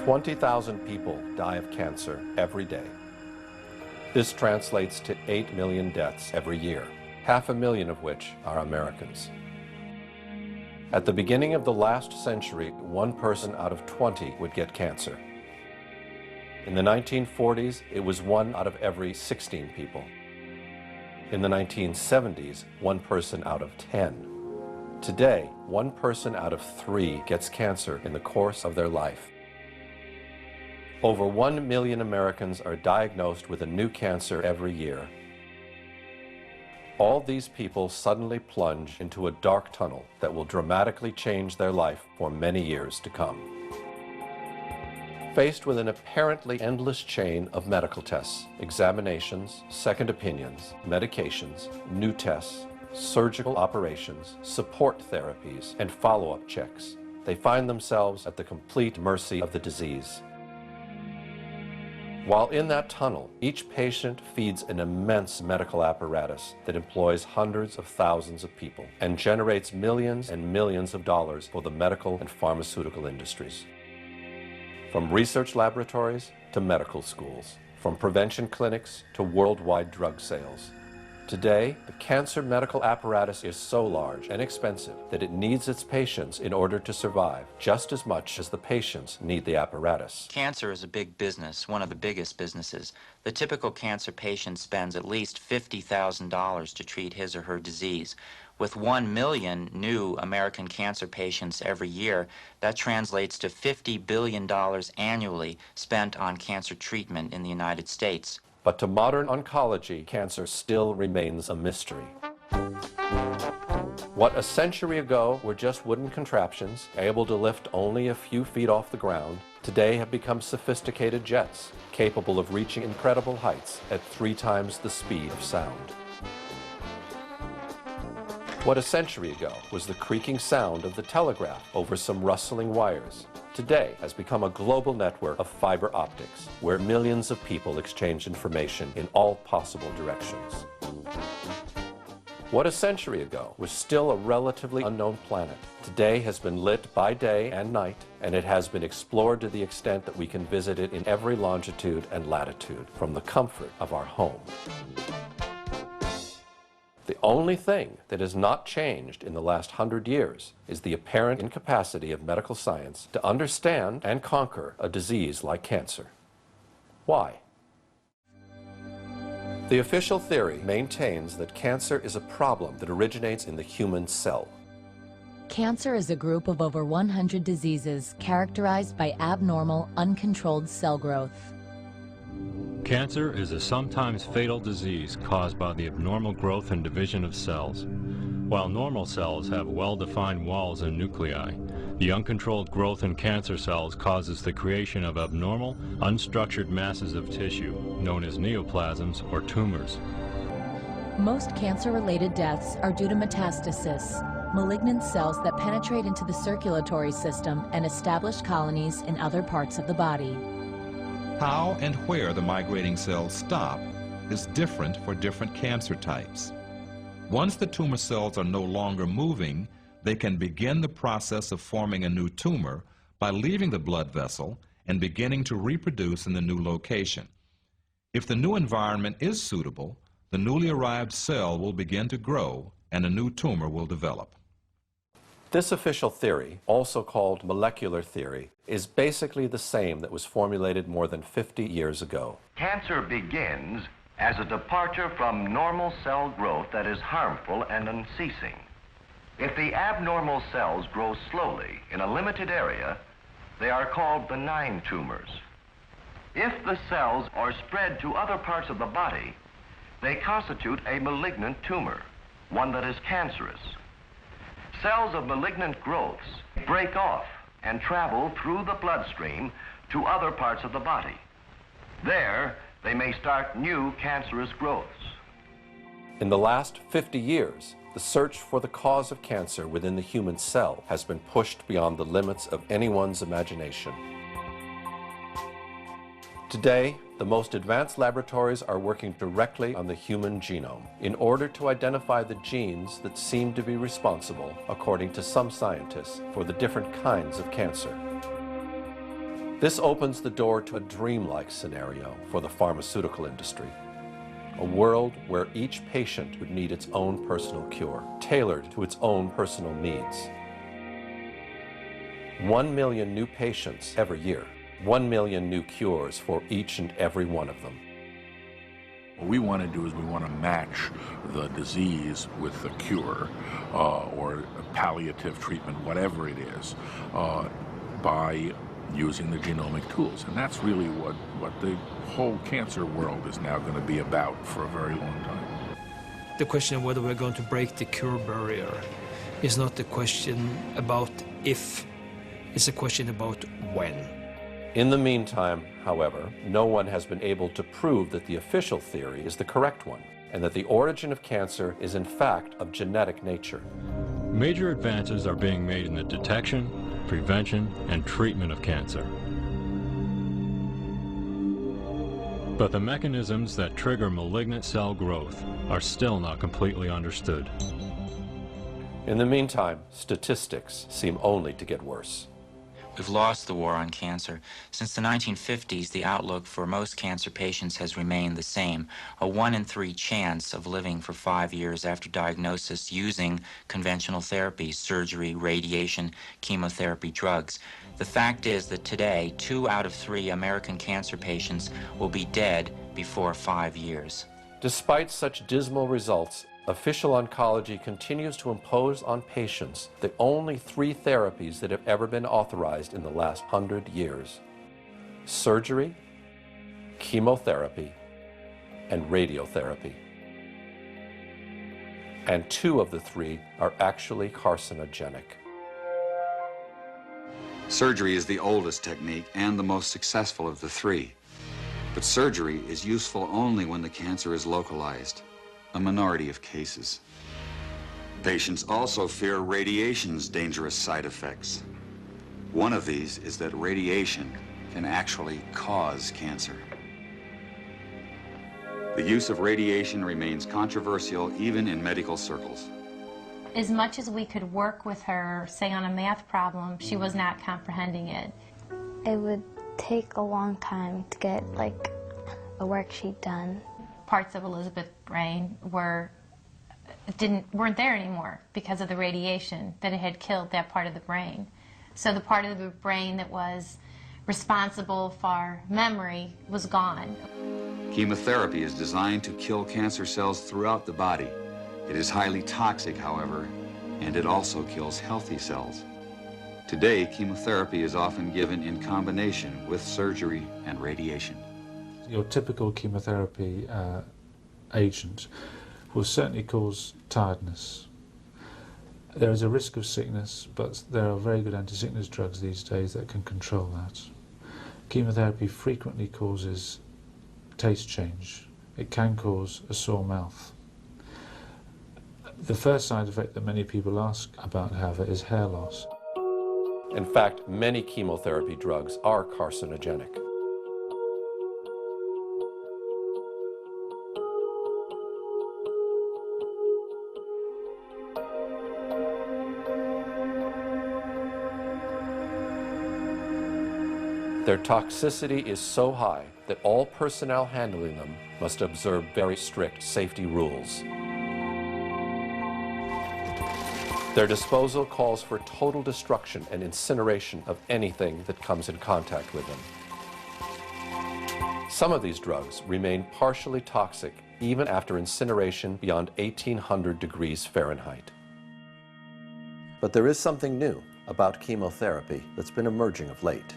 20,000 people die of cancer every day. This translates to 8 million deaths every year, 500,000 of which are Americans. At the beginning of the last century, 1 person out of 20 would get cancer. In the 1940s, it was 1 out of every 16 people. In the 1970s, 1 person out of 10. Today, 1 person out of 3 gets cancer in the course of their life. Over 1 million Americans are diagnosed with a new cancer every year. All these people suddenly plunge into a dark tunnel that will dramatically change their life for many years to come. Faced with an apparently endless chain of medical tests, examinations, second opinions, medications, new tests, surgical operations, support therapies, and follow-up checks, they find themselves at the complete mercy of the disease. While in that tunnel, each patient feeds an immense medical apparatus that employs hundreds of thousands of people and generates millions and millions of dollars for the medical and pharmaceutical industries. From research laboratories to medical schools, from prevention clinics to worldwide drug sales. Today, the cancer medical apparatus is so large and expensive that it needs its patients in order to survive just as much as the patients need the apparatus. Cancer is a big business, one of the biggest businesses. The typical cancer patient spends at least $50,000 to treat his or her disease. With 1 million new American cancer patients every year, that translates to $50 billion annually spent on cancer treatment in the United States. But to modern oncology, cancer still remains a mystery. What a century ago were just wooden contraptions, able to lift only a few feet off the ground, today have become sophisticated jets, capable of reaching incredible heights at 3 times the speed of sound. What a century ago was the creaking sound of the telegraph over some rustling wires, today has become a global network of fiber optics, where millions of people exchange information in all possible directions. What a century ago was still a relatively unknown planet, today has been lit by day and night, and it has been explored to the extent that we can visit it in every longitude and latitude from the comfort of our home. The only thing that has not changed in the last 100 years is the apparent incapacity of medical science to understand and conquer a disease like cancer. Why? The official theory maintains that cancer is a problem that originates in the human cell. Cancer is a group of over 100 diseases characterized by abnormal, uncontrolled cell growth. Cancer is a sometimes fatal disease caused by the abnormal growth and division of cells. While normal cells have well-defined walls and nuclei, the uncontrolled growth in cancer cells causes the creation of abnormal, unstructured masses of tissue, known as neoplasms or tumors. Most cancer-related deaths are due to metastasis, malignant cells that penetrate into the circulatory system and establish colonies in other parts of the body. How and where the migrating cells stop is different for different cancer types. Once the tumor cells are no longer moving, they can begin the process of forming a new tumor by leaving the blood vessel and beginning to reproduce in the new location. If the new environment is suitable, the newly arrived cell will begin to grow and a new tumor will develop. This official theory, also called molecular theory, is basically the same that was formulated more than 50 years ago. Cancer begins as a departure from normal cell growth that is harmful and unceasing. If the abnormal cells grow slowly in a limited area, they are called benign tumors. If the cells are spread to other parts of the body, they constitute a malignant tumor, one that is cancerous. Cells of malignant growths break off and travel through the bloodstream to other parts of the body. There, they may start new cancerous growths. In the last 50 years, the search for the cause of cancer within the human cell has been pushed beyond the limits of anyone's imagination. Today, the most advanced laboratories are working directly on the human genome in order to identify the genes that seem to be responsible, according to some scientists, for the different kinds of cancer. This opens the door to a dreamlike scenario for the pharmaceutical industry. A world where each patient would need its own personal cure, tailored to its own personal needs. 1 million new patients every year, 1 million new cures for each and every one of them. What we want to do is we want to match the disease with the cure or palliative treatment, whatever it is, by using the genomic tools. And that's really what the whole cancer world is now going to be about for a very long time. The question of whether we're going to break the cure barrier is not a question about if, it's a question about when. In the meantime, however, no one has been able to prove that the official theory is the correct one, and that the origin of cancer is in fact of genetic nature. Major advances are being made in the detection, prevention, and treatment of cancer. But the mechanisms that trigger malignant cell growth are still not completely understood. In the meantime, statistics seem only to get worse. We've lost the war on cancer. Since the 1950s, the outlook for most cancer patients has remained the same, a 1 in 3 chance of living for 5 years after diagnosis using conventional therapies, surgery, radiation, chemotherapy, drugs. The fact is that today, 2 out of 3 American cancer patients will be dead before 5 years. Despite such dismal results, official oncology continues to impose on patients the only 3 therapies that have ever been authorized in the last 100 years: surgery, chemotherapy, and radiotherapy. And 2 of the 3 are actually carcinogenic. Surgery is the oldest technique and the most successful of the 3. But surgery is useful only when the cancer is localized, a minority of cases. Patients also fear radiation's dangerous side effects. One of these is that radiation can actually cause cancer. The use of radiation remains controversial even in medical circles. As much as we could work with her, say on a math problem, she was not comprehending it. It would take a long time to get like a worksheet done. Parts of Elizabeth's brain weren't there anymore because of the radiation, that it had killed that part of the brain. So the part of the brain that was responsible for memory was gone. Chemotherapy is designed to kill cancer cells throughout the body. It is highly toxic, however, and it also kills healthy cells. Today, chemotherapy is often given in combination with surgery and radiation. Your typical chemotherapy agent will certainly cause tiredness. There is a risk of sickness, but there are very good anti-sickness drugs these days that can control that. Chemotherapy frequently causes taste change. It can cause a sore mouth. The first side effect that many people ask about, however, is hair loss. In fact, many chemotherapy drugs are carcinogenic. Their toxicity is so high that all personnel handling them must observe very strict safety rules. Their disposal calls for total destruction and incineration of anything that comes in contact with them. Some of these drugs remain partially toxic even after incineration beyond 1800 degrees Fahrenheit. But there is something new about chemotherapy that's been emerging of late.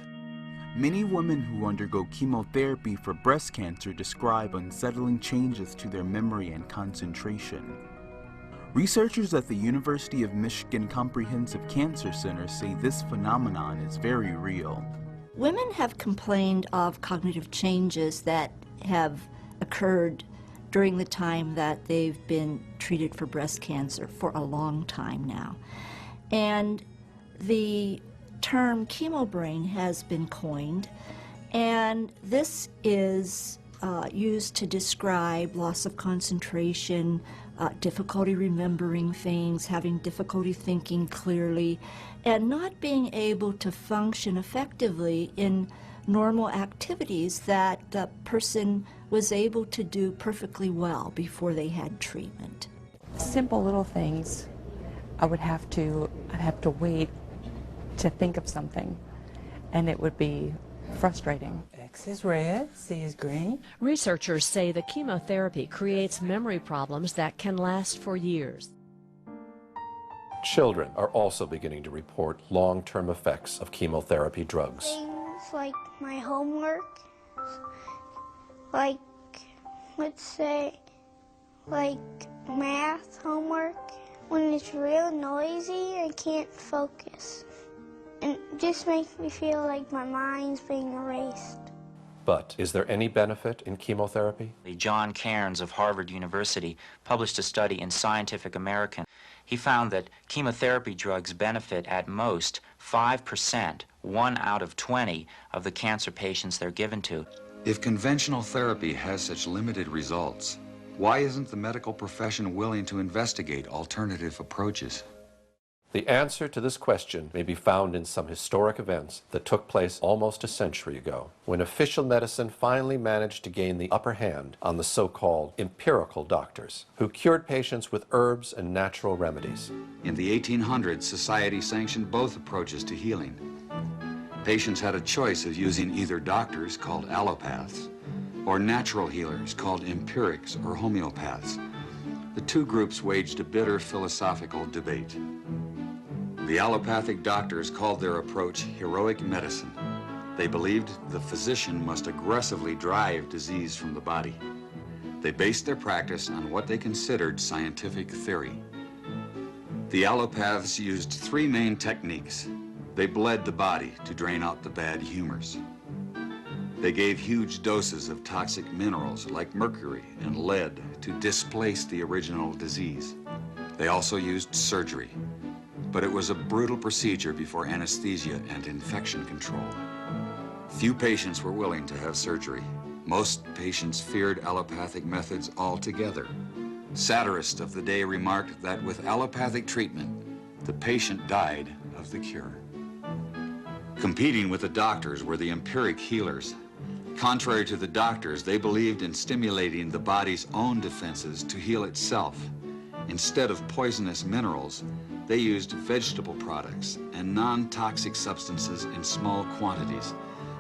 Many women who undergo chemotherapy for breast cancer describe unsettling changes to their memory and concentration. Researchers at the University of Michigan Comprehensive Cancer Center say this phenomenon is very real. Women have complained of cognitive changes that have occurred during the time that they've been treated for breast cancer for a long time now. And the term chemobrain has been coined, and this is used to describe loss of concentration, difficulty remembering things, having difficulty thinking clearly, and not being able to function effectively in normal activities that the person was able to do perfectly well before they had treatment. Simple little things. I'd have to wait to think of something, and it would be frustrating. X is red, C is green. Researchers say the chemotherapy creates memory problems that can last for years. Children are also beginning to report long-term effects of chemotherapy drugs. Things like my homework, like, let's say, like math homework. When it's real noisy, I can't focus. And it just makes me feel like my mind's being erased. But is there any benefit in chemotherapy? John Cairns of Harvard University published a study in Scientific American. He found that chemotherapy drugs benefit at most 5%, 1 out of 20 of the cancer patients they're given to. If conventional therapy has such limited results, why isn't the medical profession willing to investigate alternative approaches? The answer to this question may be found in some historic events that took place almost a century ago, when official medicine finally managed to gain the upper hand on the so-called empirical doctors, who cured patients with herbs and natural remedies. In the 1800s, society sanctioned both approaches to healing. Patients had a choice of using either doctors, called allopaths, or natural healers, called empirics or homeopaths. The two groups waged a bitter philosophical debate. The allopathic doctors called their approach heroic medicine. They believed the physician must aggressively drive disease from the body. They based their practice on what they considered scientific theory. The allopaths used 3 main techniques. They bled the body to drain out the bad humors. They gave huge doses of toxic minerals like mercury and lead to displace the original disease. They also used surgery, but it was a brutal procedure before anesthesia and infection control. Few patients were willing to have surgery. Most patients feared allopathic methods altogether. Satirists of the day remarked that with allopathic treatment, the patient died of the cure. Competing with the doctors were the empiric healers. Contrary to the doctors, they believed in stimulating the body's own defenses to heal itself. Instead of poisonous minerals, they used vegetable products and non-toxic substances in small quantities.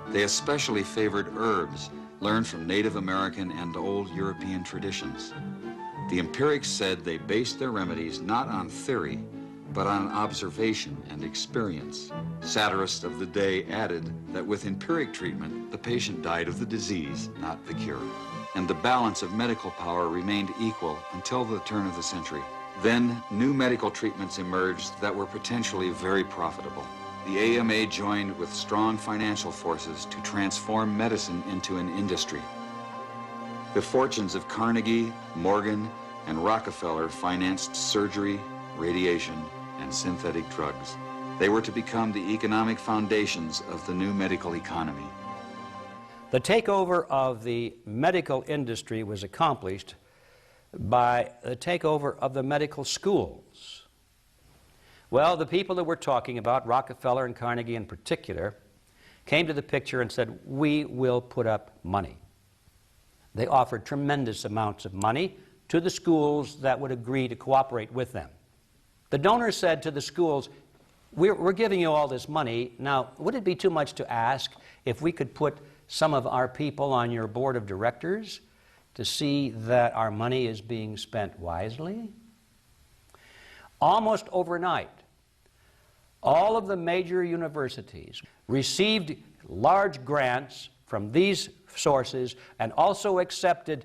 They especially favored herbs learned from Native American and old European traditions. The empirics said they based their remedies not on theory, but on observation and experience. Satirists of the day added that with empiric treatment, the patient died of the disease, not the cure. And the balance of medical power remained equal until the turn of the century. Then, new medical treatments emerged that were potentially very profitable. The AMA joined with strong financial forces to transform medicine into an industry. The fortunes of Carnegie, Morgan, and Rockefeller financed surgery, radiation, and synthetic drugs. They were to become the economic foundations of the new medical economy. The takeover of the medical industry was accomplished by the takeover of the medical schools. Well, the people that we're talking about, Rockefeller and Carnegie in particular, came to the picture and said, we will put up money. They offered tremendous amounts of money to the schools that would agree to cooperate with them. The donors said to the schools, we're giving you all this money. Now, would it be too much to ask if we could put some of our people on your board of directors to see that our money is being spent wisely? Almost overnight, all of the major universities received large grants from these sources and also accepted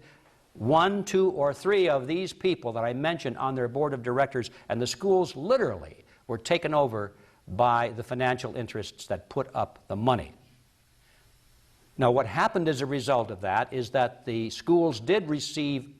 1, 2, or 3 of these people that I mentioned on their board of directors, and the schools literally were taken over by the financial interests that put up the money. Now, what happened as a result of that is that the schools did receive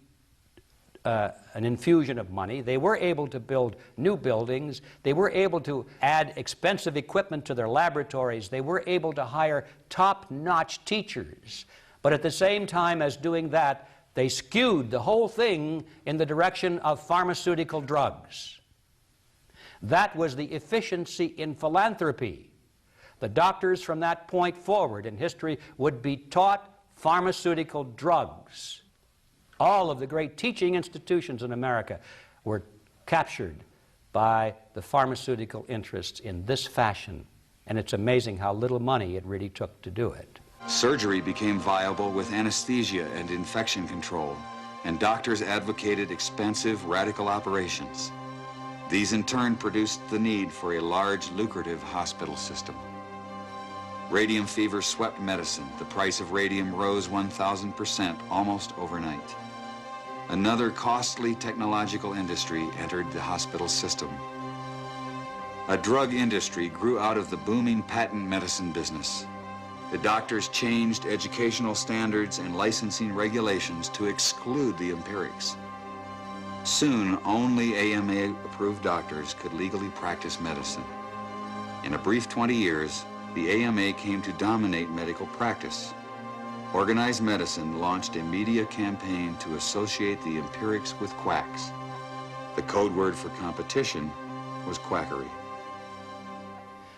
an infusion of money. They were able to build new buildings. They were able to add expensive equipment to their laboratories. They were able to hire top-notch teachers. But at the same time as doing that, they skewed the whole thing in the direction of pharmaceutical drugs. That was the efficiency in philanthropy. The doctors from that point forward in history would be taught pharmaceutical drugs. All of the great teaching institutions in America were captured by the pharmaceutical interests in this fashion. And it's amazing how little money it really took to do it. Surgery became viable with anesthesia and infection control, and doctors advocated expensive radical operations. These in turn produced the need for a large, lucrative hospital system. Radium fever swept medicine. The price of radium rose 1,000% almost overnight. Another costly technological industry entered the hospital system. A drug industry grew out of the booming patent medicine business. The doctors changed educational standards and licensing regulations to exclude the empirics. Soon, only AMA-approved doctors could legally practice medicine. In a brief 20 years, the AMA came to dominate medical practice. Organized Medicine launched a media campaign to associate the empirics with quacks. The code word for competition was quackery.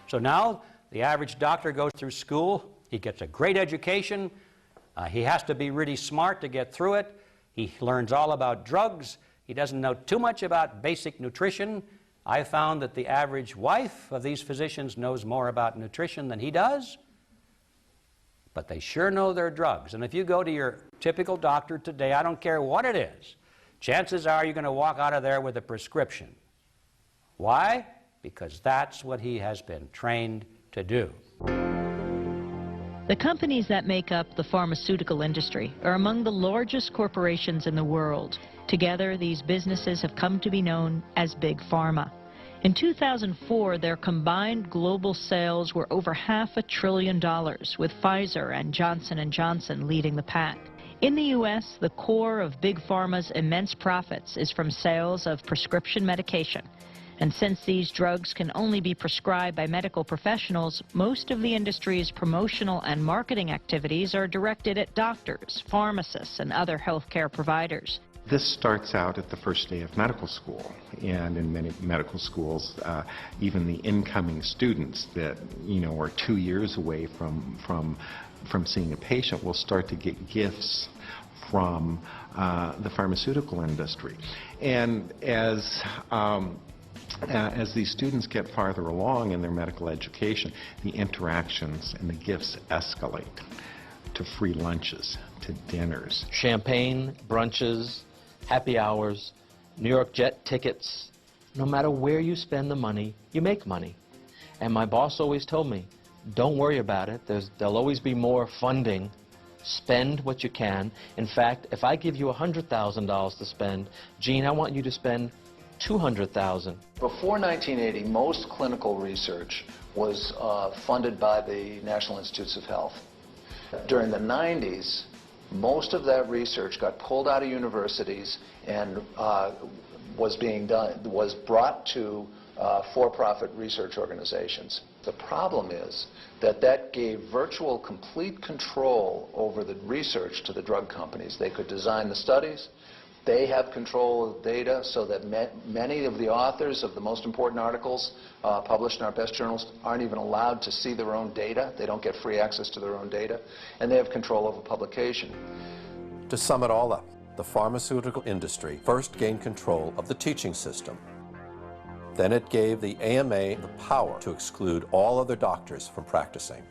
So now the average doctor goes through school, he gets a great education, he has to be really smart to get through it, he learns all about drugs, he doesn't know too much about basic nutrition. I found that the average wife of these physicians knows more about nutrition than he does, but they sure know their drugs. And if you go to your typical doctor today, I don't care what it is, chances are you're going to walk out of there with a prescription. Why? Because that's what he has been trained to do. The companies that make up the pharmaceutical industry are among the largest corporations in the world. Together, these businesses have come to be known as Big Pharma. In 2004, their combined global sales were over $500 billion, with Pfizer and Johnson & Johnson leading the pack. In the U.S., the core of Big Pharma's immense profits is from sales of prescription medication. And since these drugs can only be prescribed by medical professionals, most of the industry's promotional and marketing activities are directed at doctors, pharmacists, and other healthcare providers. This starts out at the first day of medical school, and in many medical schools, even the incoming students that, are 2 years away from seeing a patient will start to get gifts from the pharmaceutical industry. And as these students get farther along in their medical education, the interactions and the gifts escalate to free lunches, to dinners. Champagne, brunches, happy hours, New York jet tickets. No matter where you spend the money, you make money. And my boss always told me, don't worry about it. There'll always be more funding. Spend what you can. In fact, if I give you $100,000 to spend, Gene, I want you to spend $200,000. Before 1980, most clinical research was funded by the National Institutes of Health. During the 90s, most of that research got pulled out of universities and was brought to for-profit research organizations. The problem is that gave virtual complete control over the research to the drug companies. They could design the studies. They have control of data so that many of the authors of the most important articles published in our best journals aren't even allowed to see their own data. They don't get free access to their own data. And they have control over publication. To sum it all up, the pharmaceutical industry first gained control of the teaching system. Then it gave the AMA the power to exclude all other doctors from practicing.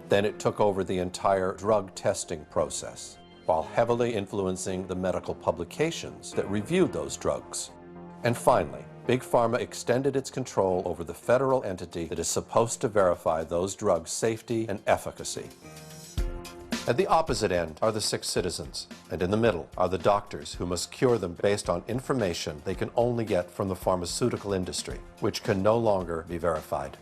Then it took over the entire drug testing process, while heavily influencing the medical publications that reviewed those drugs. And finally, Big Pharma extended its control over the federal entity that is supposed to verify those drugs' safety and efficacy. At the opposite end are the sick citizens, and in the middle are the doctors who must cure them based on information they can only get from the pharmaceutical industry, which can no longer be verified.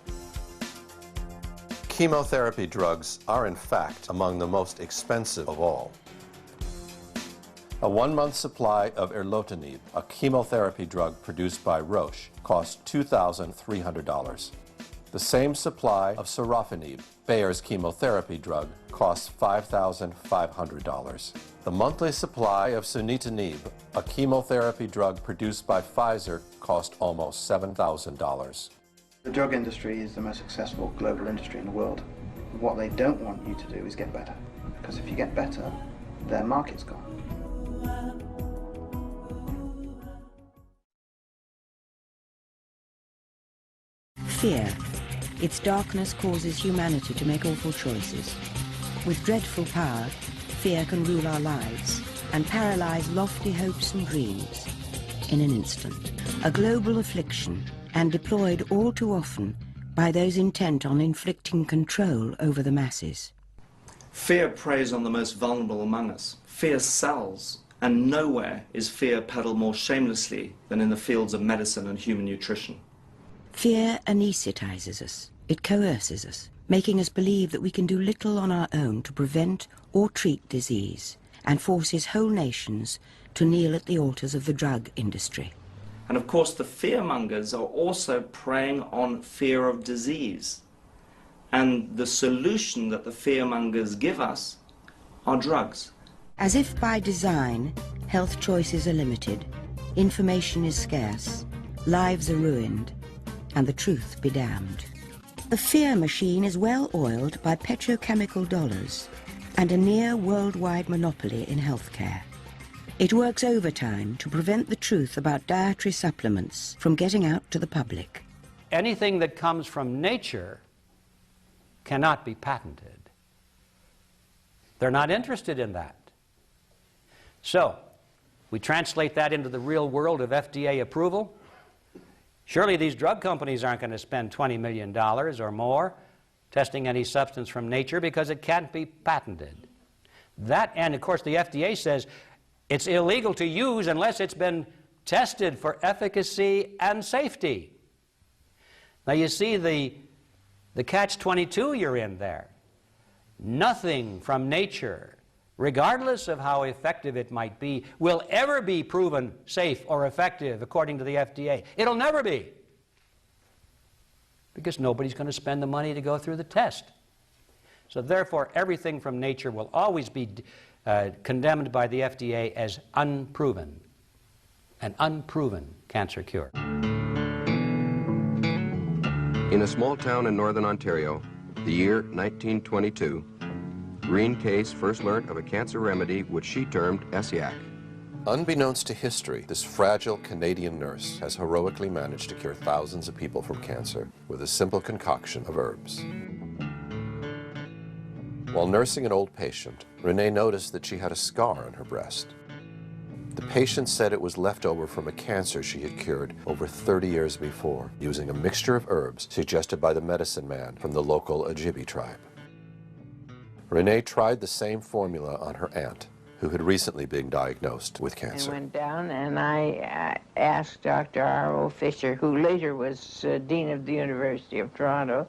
Chemotherapy drugs are, in fact, among the most expensive of all. A 1-month supply of erlotinib, a chemotherapy drug produced by Roche, cost $2,300. The same supply of sorafenib, Bayer's chemotherapy drug, costs $5,500. The monthly supply of sunitinib, a chemotherapy drug produced by Pfizer, cost almost $7,000. The drug industry is the most successful global industry in the world. What they don't want you to do is get better, because if you get better, their market's gone. Fear. Its darkness causes humanity to make awful choices. With dreadful power, fear can rule our lives and paralyze lofty hopes and dreams in an instant. A global affliction, and deployed all too often by those intent on inflicting control over the masses. Fear preys on the most vulnerable among us. Fear sells, and nowhere is fear peddled more shamelessly than in the fields of medicine and human nutrition. Fear anesthetizes us. It coerces us, making us believe that we can do little on our own to prevent or treat disease, and forces whole nations to kneel at the altars of the drug industry. And of course, the fearmongers are also preying on fear of disease. And the solution that the fearmongers give us are drugs. As if by design, health choices are limited, information is scarce, lives are ruined, and the truth be damned. The fear machine is well oiled by petrochemical dollars and a near worldwide monopoly in healthcare. It works overtime to prevent the truth about dietary supplements from getting out to the public. Anything that comes from nature cannot be patented. They're not interested in that. So, we translate that into the real world of FDA approval. Surely these drug companies aren't going to spend $20 million or more testing any substance from nature because it can't be patented. That, and of course the FDA says it's illegal to use unless it's been tested for efficacy and safety. Now you see the catch-22 you're in there. Nothing from nature, regardless of how effective it might be, will ever be proven safe or effective according to the FDA. It'll never be. Because nobody's going to spend the money to go through the test. So therefore, everything from nature will always be condemned by the FDA as unproven, an unproven cancer cure. In a small town in northern Ontario, the year 1922, Reen Case first learned of a cancer remedy which she termed Essiac. Unbeknownst to history, this fragile Canadian nurse has heroically managed to cure thousands of people from cancer with a simple concoction of herbs. While nursing an old patient, Renee noticed that she had a scar on her breast. The patient said it was left over from a cancer she had cured over 30 years before, using a mixture of herbs suggested by the medicine man from the local Ojibwe tribe. Renee tried the same formula on her aunt, who had recently been diagnosed with cancer. I went down and I asked Dr. R.O. Fisher, who later was Dean of the University of Toronto,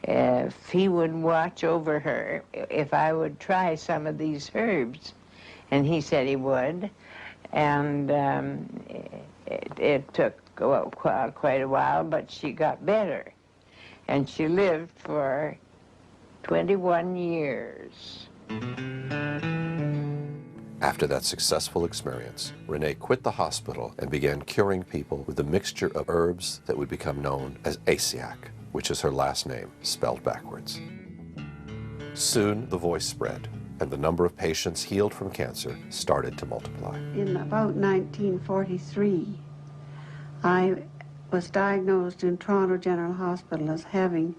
if he would watch over her, if I would try some of these herbs. And he said he would. And it took quite a while, but she got better. And she lived for 21 years. After that successful experience, Renee quit the hospital and began curing people with a mixture of herbs that would become known as Essiac, which is her last name, spelled backwards. Soon, the voice spread, and the number of patients healed from cancer started to multiply. In about 1943, I was diagnosed in Toronto General Hospital as having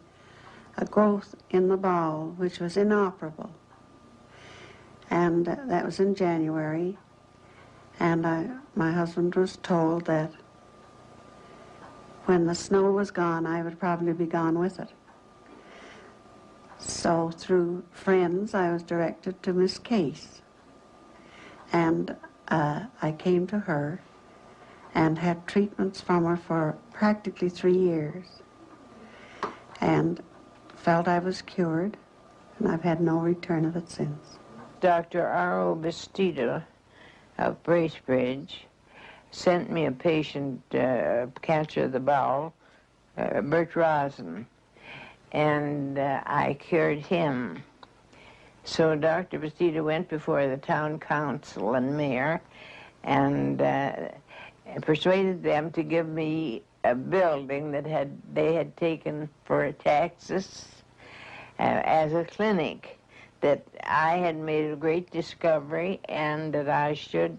a growth in the bowel which was inoperable. And that was in January, and my husband was told that when the snow was gone, I would probably be gone with it. So through friends, I was directed to Miss Case. And I came to her and had treatments from her for practically 3 years. And felt I was cured, and I've had no return of it since. Dr. R.O. Bastida of Bracebridge sent me a patient, cancer of the bowel, Bert Rosen, and I cured him. So Dr. Bastida went before the town council and mayor and persuaded them to give me a building that they had taken for taxes as a clinic, that I had made a great discovery and that I should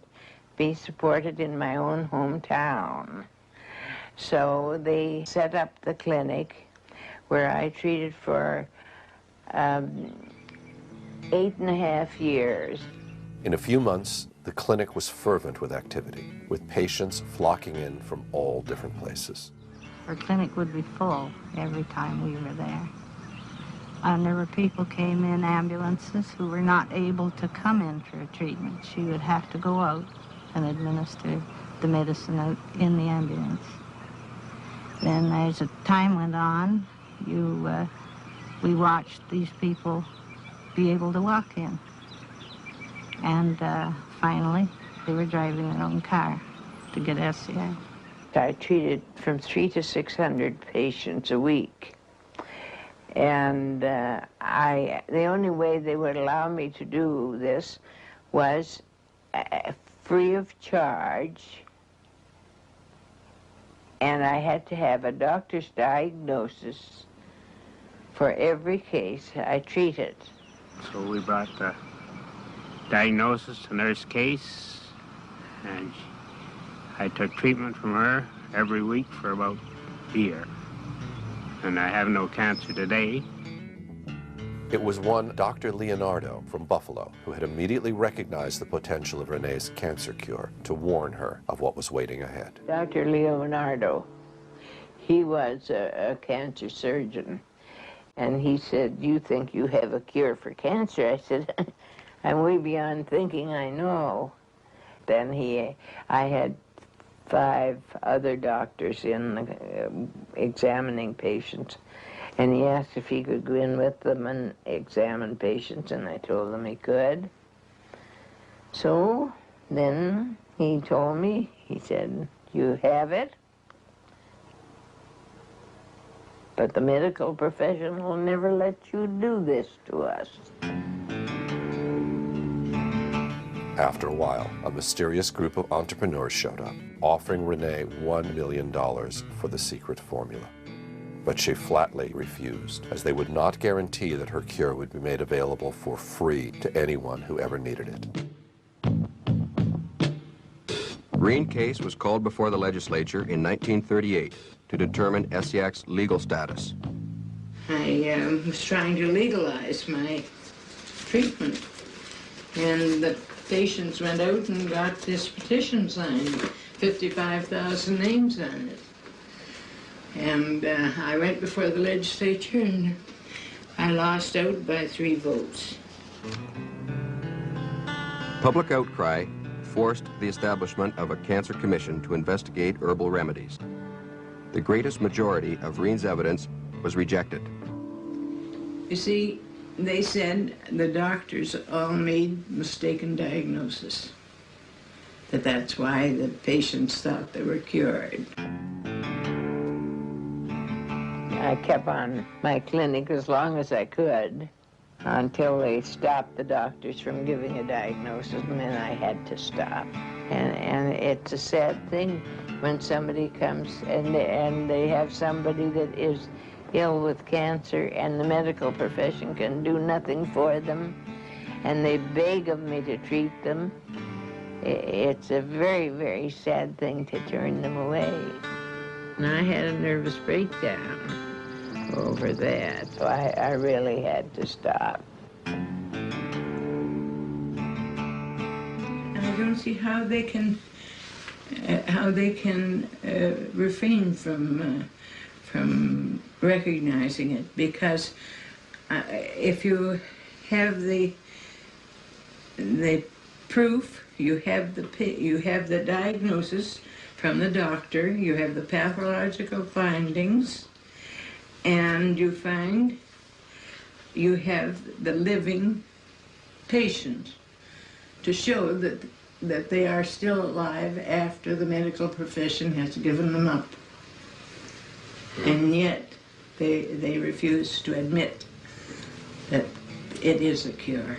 be supported in my own hometown. So they set up the clinic where I treated for 8.5 years. In a few months, the clinic was fervent with activity, with patients flocking in from all different places. Her clinic would be full every time we were there. And there were people came in ambulances who were not able to come in for a treatment. She would have to go out and administer the medicine out in the ambulance. Then as the time went on, we watched these people be able to walk in. And finally, they were driving their own car to get SCI. I treated from 300 to 600 patients a week. And the only way they would allow me to do this was free of charge, and I had to have a doctor's diagnosis for every case I treated. So we brought the diagnosis to Nurse Case, and I took treatment from her every week for about a year. And I have no cancer today. It was one Dr. Leonardo from Buffalo who had immediately recognized the potential of Renee's cancer cure to warn her of what was waiting ahead. Dr. Leonardo, he was a cancer surgeon, and he said, "You think you have a cure for cancer?" I said, "I'm way beyond thinking I know." Then I had 5 other doctors in examining patients, and he asked if he could go in with them and examine patients, and I told him he could. So then he told me, he said, "You have it, but the medical profession will never let you do this to us." After a while, a mysterious group of entrepreneurs showed up, offering Renee $1 million for the secret formula. But she flatly refused, as they would not guarantee that her cure would be made available for free to anyone who ever needed it. Green case was called before the legislature in 1938 to determine Esiac's legal status. I was trying to legalize my treatment, and the patients went out and got this petition signed, 55,000 names on it. And I went before the legislature, and I lost out by 3 votes. Public outcry forced the establishment of a cancer commission to investigate herbal remedies. The greatest majority of Reen's evidence was rejected. You see, they said the doctors all made mistaken diagnosis, that that's why the patients thought they were cured. I kept on my clinic as long as I could until they stopped the doctors from giving a diagnosis, and then I had to stop. And it's a sad thing when somebody comes and they have somebody that is ill with cancer and the medical profession can do nothing for them, and they beg of me to treat them. It's a very, very sad thing to turn them away. And I had a nervous breakdown over that, so I really had to stop. I don't see how they can refrain from recognizing it, because if you have the proof, you have the diagnosis from the doctor, you have the pathological findings, and you find you have the living patient to show that they are still alive after the medical profession has given them up. And yet they refuse to admit that it is a cure.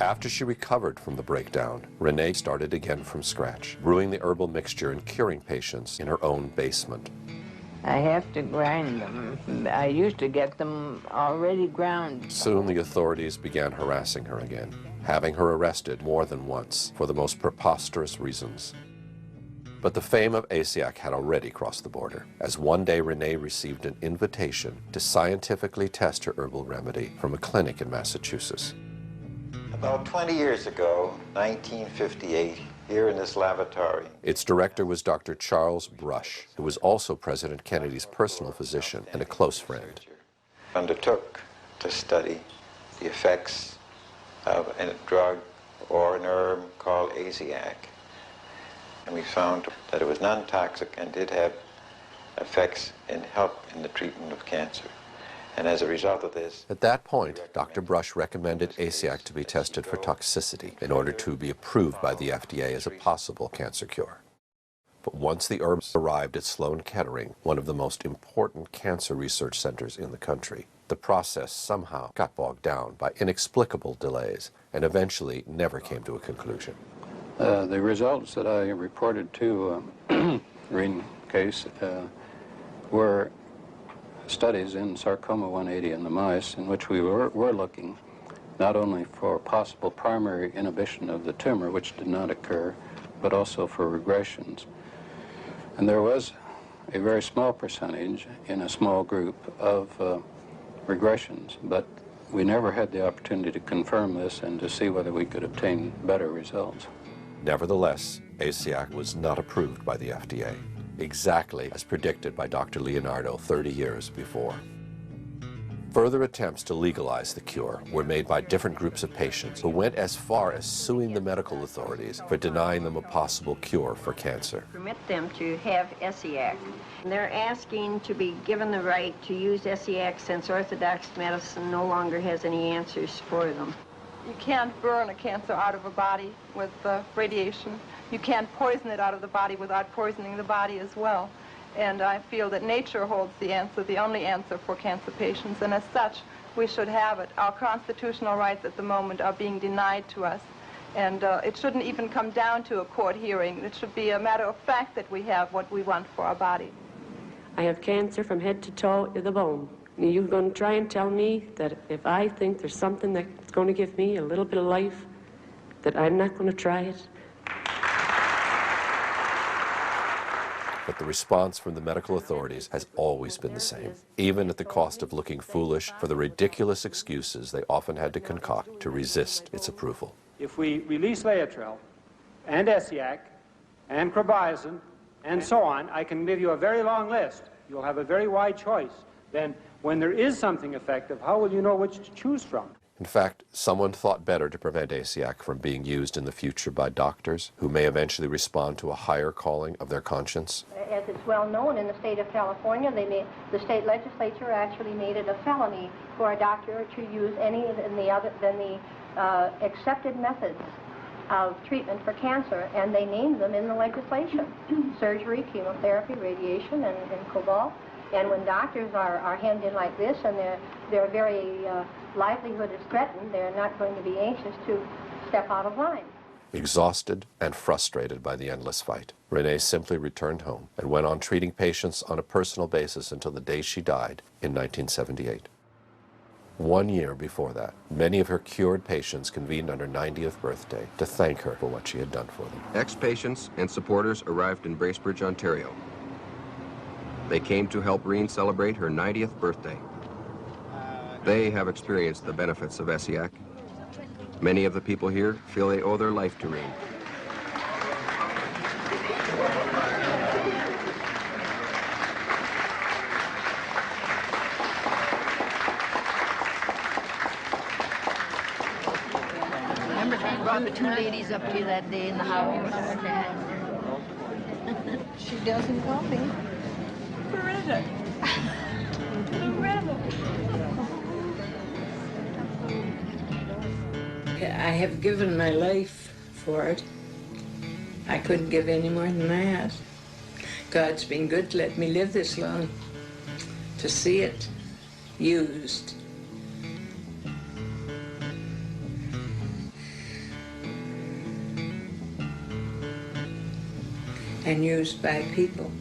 After she recovered from the breakdown, Renee started again from scratch, brewing the herbal mixture and curing patients in her own basement. I have to grind them. I used to get them already ground. Soon the authorities began harassing her again, having her arrested more than once for the most preposterous reasons. But the fame of Asiac had already crossed the border, as one day Renee received an invitation to scientifically test her herbal remedy from a clinic in Massachusetts. About 20 years ago, 1958, here in this lavatory. Its director was Dr. Charles Brush, who was also President Kennedy's personal physician and a close friend. Undertook to study the effects of a drug or an herb called Asiac. And we found that it was non-toxic and did have effects in help in the treatment of cancer. And as a result of this... At that point, Dr. Brush recommended Asiac to be tested for toxicity in order to be approved by the FDA as a possible cancer cure. But once the herbs arrived at Sloan Kettering, one of the most important cancer research centers in the country, the process somehow got bogged down by inexplicable delays and eventually never came to a conclusion. The results that I reported to Reen case were studies in sarcoma 180 in the mice, in which we were looking not only for possible primary inhibition of the tumor, which did not occur, but also for regressions. And there was a very small percentage in a small group of regressions, but we never had the opportunity to confirm this and to see whether we could obtain better results. Nevertheless, Asiac was not approved by the FDA, exactly as predicted by Dr. Leonardo 30 years before. Further attempts to legalize the cure were made by different groups of patients who went as far as suing the medical authorities for denying them a possible cure for cancer. Permit them to have Asiac. They're asking to be given the right to use Asiac since orthodox medicine no longer has any answers for them. You can't burn a cancer out of a body with radiation. You can't poison it out of the body without poisoning the body as well. And I feel that nature holds the answer, the only answer for cancer patients, and as such, we should have it. Our constitutional rights at the moment are being denied to us, and it shouldn't even come down to a court hearing. It should be a matter of fact that we have what we want for our body. I have cancer from head to toe in the bone. You're going to try and tell me that if I think there's something that's going to give me a little bit of life, that I'm not going to try it? But the response from the medical authorities has always been the same, even at the cost of looking foolish for the ridiculous excuses they often had to concoct to resist its approval. If we release Laetrile and Asiac and Carbizin and so on, I can give you a very long list. You'll have a very wide choice. Then when there is something effective, how will you know which to choose from? In fact, someone thought better to prevent Asiac from being used in the future by doctors who may eventually respond to a higher calling of their conscience. As it's well known in the state of California, the state legislature actually made it a felony for a doctor to use any than the accepted methods of treatment for cancer, and they named them in the legislation: surgery, chemotherapy, radiation, and cobalt. And when doctors are hemmed in like this and their very livelihood is threatened, they're not going to be anxious to step out of line. Exhausted and frustrated by the endless fight, Renee simply returned home and went on treating patients on a personal basis until the day she died in 1978. 1 year before that, many of her cured patients convened on her 90th birthday to thank her for what she had done for them. Ex-patients and supporters arrived in Bracebridge, Ontario. They came to help Reen celebrate her 90th birthday. They have experienced the benefits of Asiac. Many of the people here feel they owe their life to Reen. Remember she brought the two ladies up to you that day in the house? She doesn't call me. Loretta. I have given my life for it. I couldn't give any more than that. God's been good to let me live this long, to see it used. and used by people.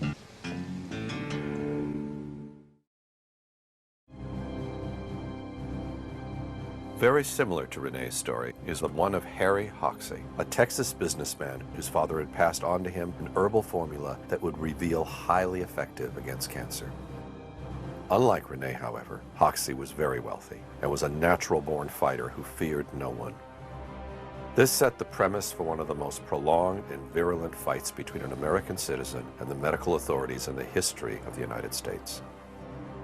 Very similar to Renee's story is the one of Harry Hoxsey, a Texas businessman whose father had passed on to him an herbal formula that would reveal highly effective against cancer. Unlike Renee, however, Hoxsey was very wealthy and was a natural-born fighter who feared no one. This set the premise for one of the most prolonged and virulent fights between an American citizen and the medical authorities in the history of the United States.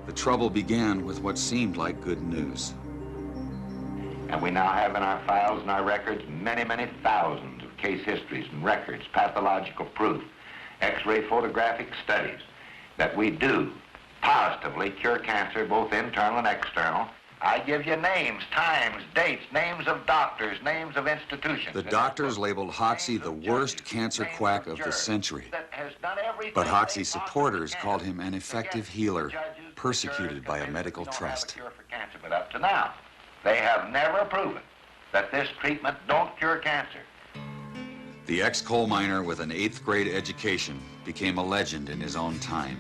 The trouble began with what seemed like good news. And we now have in our files and our records many, many thousands of case histories and records, pathological proof, X-ray photographic studies that we do positively cure cancer, both internal and external. I give you names, times, dates, names of doctors, names of institutions. The doctors labeled Hoxsey the worst cancer quack of the century. But Hoxsey's supporters called him an effective healer, persecuted by a medical trust. But up to now, they have never proven that this treatment don't cure cancer. The ex-coal miner with an 8th grade education became a legend in his own time.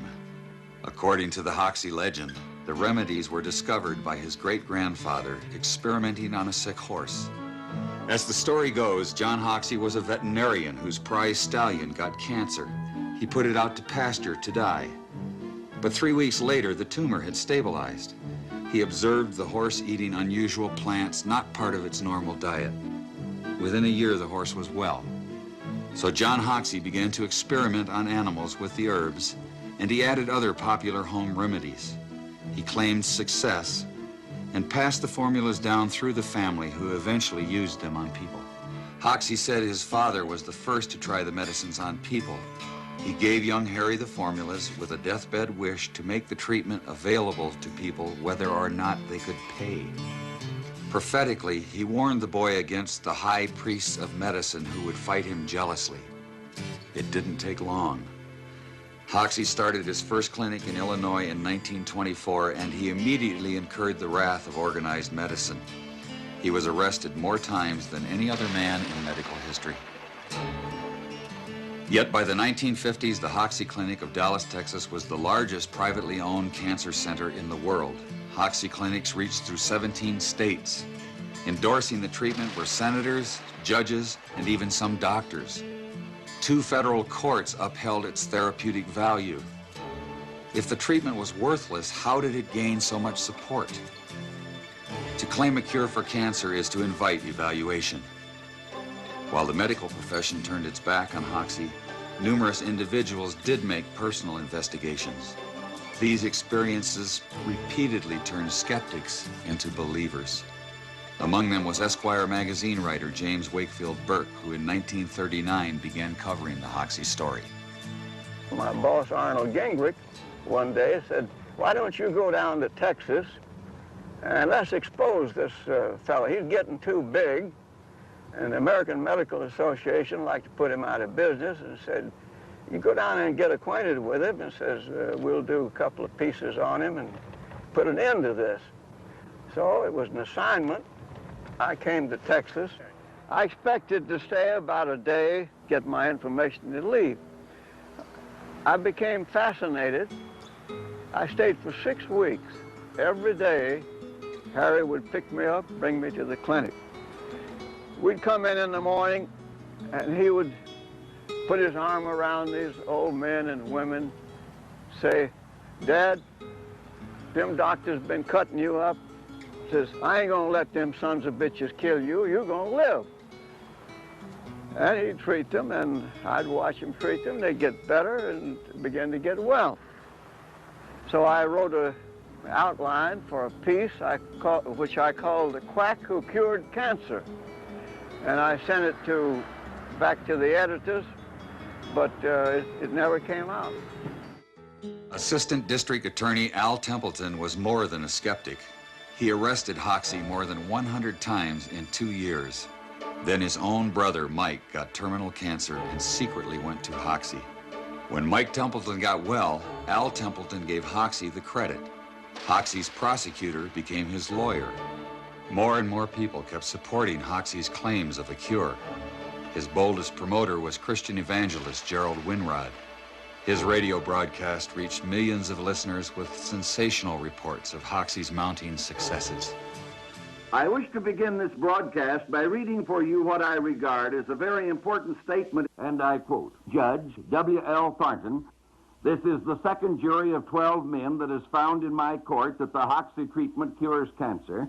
According to the Hoxsey legend, the remedies were discovered by his great-grandfather experimenting on a sick horse. As the story goes, John Hoxsey was a veterinarian whose prize stallion got cancer. He put it out to pasture to die. But 3 weeks later, the tumor had stabilized. He observed the horse eating unusual plants, not part of its normal diet. Within a year, the horse was well. So John Hoxsey began to experiment on animals with the herbs, and he added other popular home remedies. He claimed success and passed the formulas down through the family, who eventually used them on people. Hoxsey said his father was the first to try the medicines on people. He gave young Harry the formulas with a deathbed wish to make the treatment available to people whether or not they could pay. Prophetically, he warned the boy against the high priests of medicine who would fight him jealously. It didn't take long. Hoxsey started his first clinic in Illinois in 1924, and he immediately incurred the wrath of organized medicine. He was arrested more times than any other man in medical history. Yet by the 1950s, the Hoxsey Clinic of Dallas, Texas was the largest privately owned cancer center in the world. Hoxsey clinics reached through 17 states. Endorsing the treatment were senators, judges, and even some doctors. 2 federal courts upheld its therapeutic value. If the treatment was worthless, how did it gain so much support? To claim a cure for cancer is to invite evaluation. While the medical profession turned its back on Hoxsey, numerous individuals did make personal investigations. These experiences repeatedly turned skeptics into believers. Among them was Esquire magazine writer James Wakefield Burke, who in 1939 began covering the Hoxsey story. My boss, Arnold Gingrich, one day said, "Why don't you go down to Texas and let's expose this fellow. He's getting too big." And the American Medical Association liked to put him out of business, and said, "You go down and get acquainted with him," and says, "We'll do a couple of pieces on him and put an end to this." So it was an assignment. I came to Texas. I expected to stay about a day, get my information, and leave. I became fascinated. I stayed for 6 weeks. Every day, Harry would pick me up, bring me to the clinic. We'd come in the morning, and he would put his arm around these old men and women, say, "Dad, them doctors been cutting you up." Says, "I ain't gonna let them sons of bitches kill you. You're gonna live." And he'd treat them, and I'd watch him treat them. They'd get better and begin to get well. So I wrote an outline for a piece which I called "The Quack Who Cured Cancer." And I sent it back to the editors, but it never came out. Assistant District Attorney Al Templeton was more than a skeptic. He arrested Hoxsey more than 100 times in 2 years. Then his own brother, Mike, got terminal cancer and secretly went to Hoxsey. When Mike Templeton got well, Al Templeton gave Hoxsey the credit. Hoxsey's prosecutor became his lawyer. More and more people kept supporting Hoxsey's claims of a cure. His boldest promoter was Christian evangelist Gerald Winrod. His radio broadcast reached millions of listeners with sensational reports of Hoxie's mounting successes. I wish to begin this broadcast by reading for you what I regard as a very important statement, and I quote, Judge W.L. Thornton, this is the second jury of 12 men that has found in my court that the Hoxie treatment cures cancer.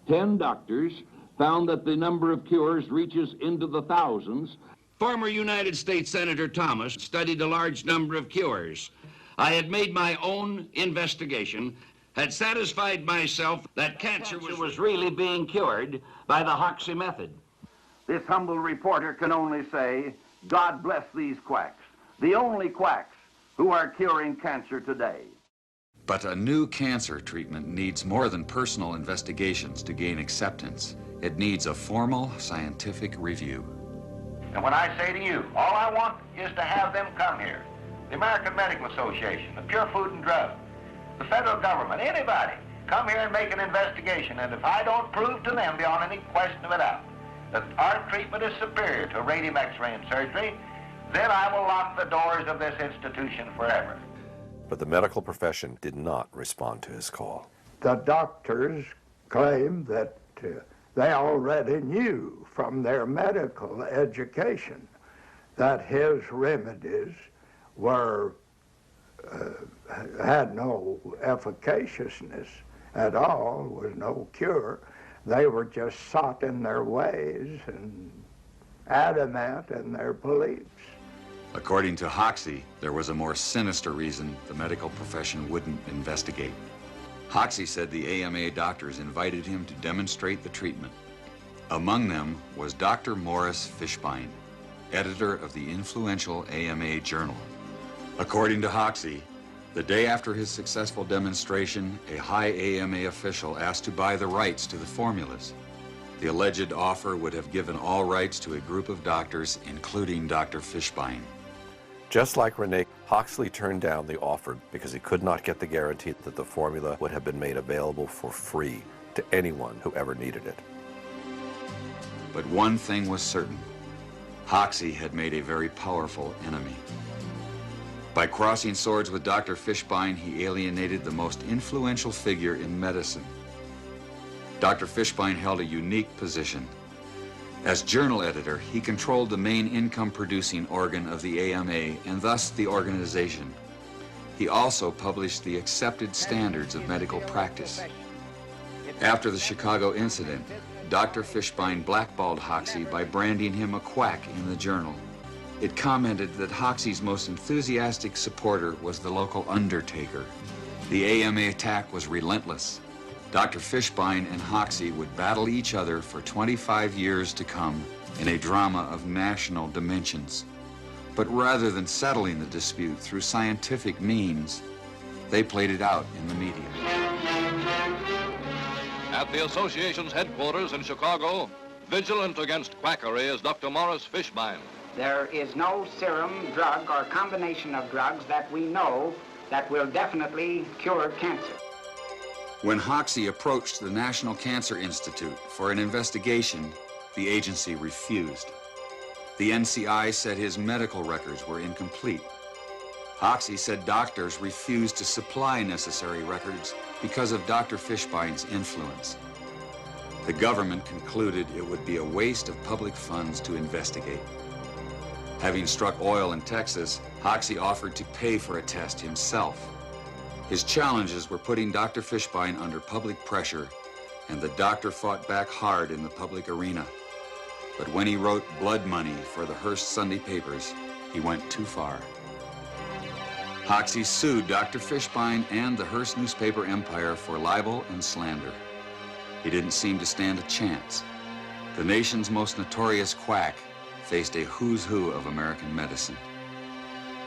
10 doctors found that the number of cures reaches into the thousands. Former United States Senator Thomas studied a large number of cures. I had made my own investigation, had satisfied myself that cancer was really being cured by the Hoxie method. This humble reporter can only say, God bless these quacks, the only quacks who are curing cancer today. But a new cancer treatment needs more than personal investigations to gain acceptance. It needs a formal scientific review. And when I say to you, all I want is to have them come here. The American Medical Association, the Pure Food and Drug, the federal government, anybody, come here and make an investigation. And if I don't prove to them beyond any question of a doubt that our treatment is superior to radium X-ray and surgery, then I will lock the doors of this institution forever. But the medical profession did not respond to his call. The doctors claim that they already knew from their medical education that his remedies were had no efficaciousness at all, was no cure. They were just set in their ways and adamant in their beliefs. According to Hoxie, there was a more sinister reason the medical profession wouldn't investigate. Hoxie said the AMA doctors invited him to demonstrate the treatment. Among them was Dr. Morris Fishbein, editor of the influential AMA Journal. According to Hoxie, the day after his successful demonstration, a high AMA official asked to buy the rights to the formulas. The alleged offer would have given all rights to a group of doctors, including Dr. Fishbein. Just like Rene, Hoxie turned down the offer because he could not get the guarantee that the formula would have been made available for free to anyone who ever needed it. But one thing was certain. Hoxie had made a very powerful enemy. By crossing swords with Dr. Fishbein, he alienated the most influential figure in medicine. Dr. Fishbein held a unique position. As journal editor, he controlled the main income-producing organ of the AMA and thus the organization. He also published the accepted standards of medical practice. After the Chicago incident, Dr. Fishbein blackballed Hoxie by branding him a quack in the journal. It commented that Hoxie's most enthusiastic supporter was the local undertaker. The AMA attack was relentless. Dr. Fishbein and Hoxie would battle each other for 25 years to come in a drama of national dimensions. But rather than settling the dispute through scientific means, they played it out in the media. At the association's headquarters in Chicago, vigilant against quackery is Dr. Morris Fishbein. There is no serum, drug, or combination of drugs that we know that will definitely cure cancer. When Hoxie approached the National Cancer Institute for an investigation, the agency refused. The NCI said his medical records were incomplete. Hoxie said doctors refused to supply necessary records because of Dr. Fishbein's influence. The government concluded it would be a waste of public funds to investigate. Having struck oil in Texas, Hoxie offered to pay for a test himself. His challenges were putting Dr. Fishbein under public pressure, and the doctor fought back hard in the public arena. But when he wrote blood money for the Hearst Sunday papers, he went too far. Hoxie sued Dr. Fishbein and the Hearst newspaper empire for libel and slander. He didn't seem to stand a chance. The nation's most notorious quack faced a who's who of American medicine.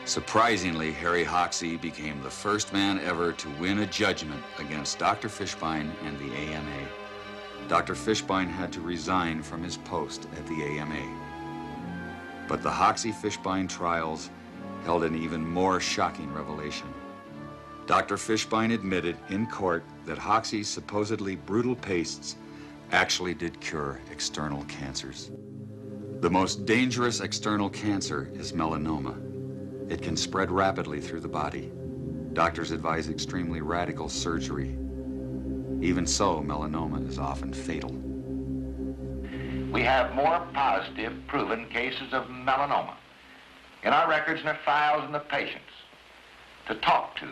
Surprisingly, Harry Hoxie became the first man ever to win a judgment against Dr. Fishbein and the AMA. Dr. Fishbein had to resign from his post at the AMA. But the Hoxie-Fishbein trials held an even more shocking revelation. Dr. Fishbein admitted in court that Hoxie's supposedly brutal pastes actually did cure external cancers. The most dangerous external cancer is melanoma. It can spread rapidly through the body. Doctors advise extremely radical surgery. Even so, melanoma is often fatal. We have more positive, proven cases of melanoma in our records and our files and the patients to talk to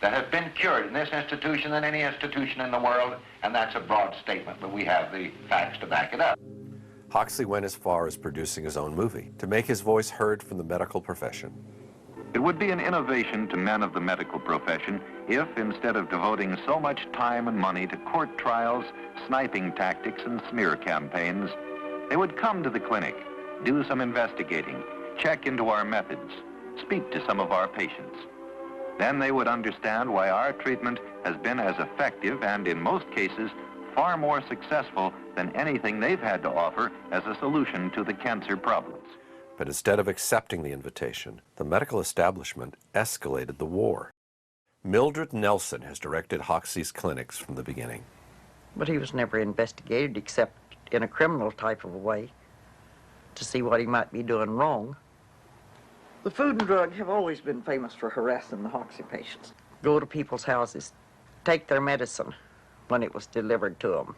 that have been cured in this institution than any institution in the world, and that's a broad statement, but we have the facts to back it up. Hoxsey went as far as producing his own movie to make his voice heard from the medical profession. It would be an innovation to men of the medical profession if, instead of devoting so much time and money to court trials, sniping tactics, and smear campaigns, they would come to the clinic, do some investigating, check into our methods, speak to some of our patients. Then they would understand why our treatment has been as effective and, in most cases, far more successful than anything they've had to offer as a solution to the cancer problems. But instead of accepting the invitation, the medical establishment escalated the war. Mildred Nelson has directed Hoxsey's clinics from the beginning. But he was never investigated except in a criminal type of a way to see what he might be doing wrong. The Food and Drug have always been famous for harassing the Hoxsey patients. Go to people's houses, take their medicine when it was delivered to them,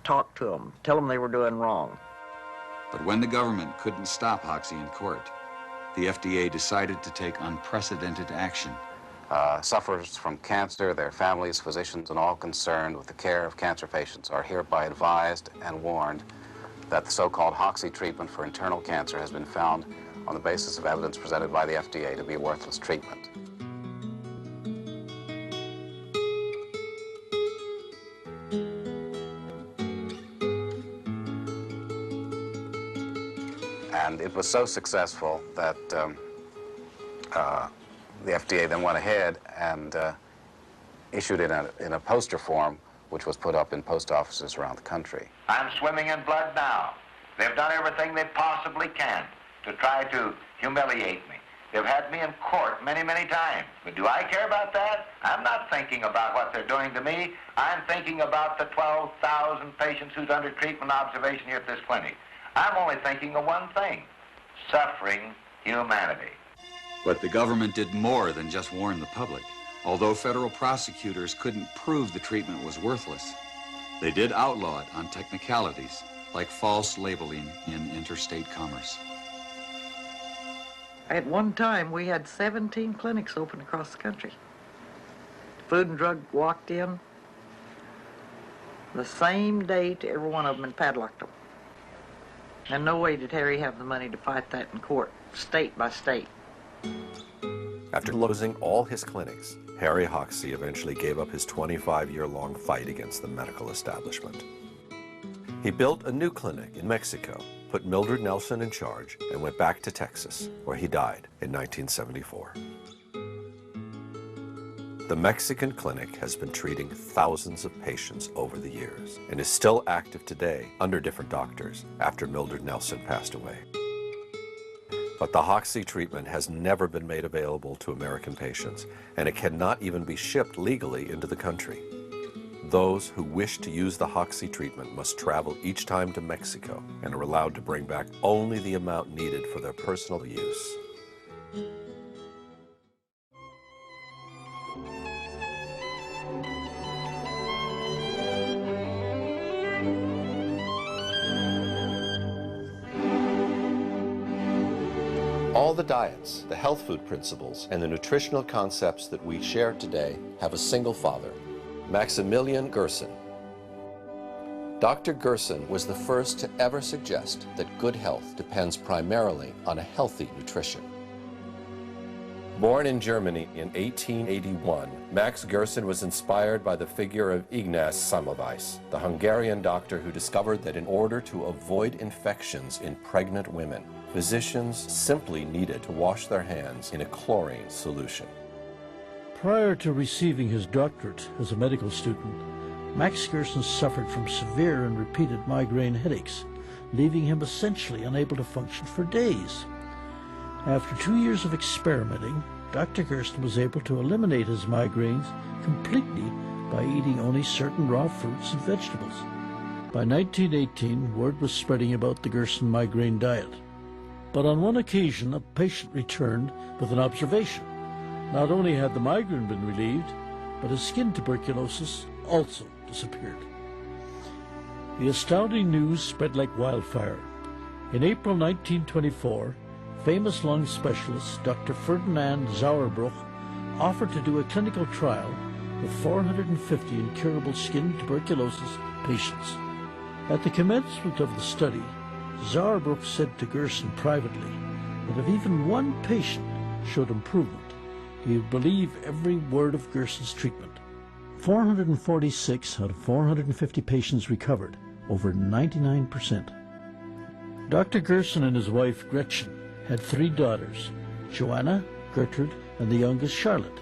talk to them, tell them they were doing wrong. But when the government couldn't stop Hoxsey in court, the FDA decided to take unprecedented action. Sufferers from cancer, their families, physicians, and all concerned with the care of cancer patients are hereby advised and warned that the so-called Hoxsey treatment for internal cancer has been found on the basis of evidence presented by the FDA to be a worthless treatment. And it was so successful that the FDA then went ahead and issued it in a poster form, which was put up in post offices around the country. I'm swimming in blood now. They've done everything they possibly can to try to humiliate me. They've had me in court many, many times. But do I care about that? I'm not thinking about what they're doing to me. I'm thinking about the 12,000 patients who's under treatment observation here at this clinic. I'm only thinking of one thing: suffering humanity. But the government did more than just warn the public. Although federal prosecutors couldn't prove the treatment was worthless, they did outlaw it on technicalities like false labeling in interstate commerce. At one time, we had 17 clinics open across the country. Food and Drug walked in the same day to every one of them and padlocked them. And no way did Harry have the money to fight that in court, state by state. After closing all his clinics, Harry Hoxsey eventually gave up his 25-year-long fight against the medical establishment. He built a new clinic in Mexico, put Mildred Nelson in charge, and went back to Texas, where he died in 1974. The Mexican clinic has been treating thousands of patients over the years and is still active today under different doctors after Mildred Nelson passed away. But the Hoxsey treatment has never been made available to American patients, and it cannot even be shipped legally into the country. Those who wish to use the Hoxsey treatment must travel each time to Mexico and are allowed to bring back only the amount needed for their personal use. All the diets, the health food principles, and the nutritional concepts that we share today have a single father, Maximilian Gerson. Dr. Gerson was the first to ever suggest that good health depends primarily on a healthy nutrition. Born in Germany in 1881, Max Gerson was inspired by the figure of Ignaz Semmelweis, the Hungarian doctor who discovered that in order to avoid infections in pregnant women, physicians simply needed to wash their hands in a chlorine solution. Prior to receiving his doctorate as a medical student, Max Gerson suffered from severe and repeated migraine headaches, leaving him essentially unable to function for days. After 2 years of experimenting, Dr. Gerson was able to eliminate his migraines completely by eating only certain raw fruits and vegetables. By 1918, word was spreading about the Gerson migraine diet. But on one occasion, a patient returned with an observation. Not only had the migraine been relieved, but his skin tuberculosis also disappeared. The astounding news spread like wildfire. In April 1924, famous lung specialist Dr. Ferdinand Sauerbruch offered to do a clinical trial with 450 incurable skin tuberculosis patients. At the commencement of the study, Sauerbruch said to Gerson privately that if even one patient showed improvement, he would believe every word of Gerson's treatment. 446 out of 450 patients recovered, over 99%. Dr. Gerson and his wife Gretchen had 3 daughters, Joanna, Gertrude, and the youngest, Charlotte.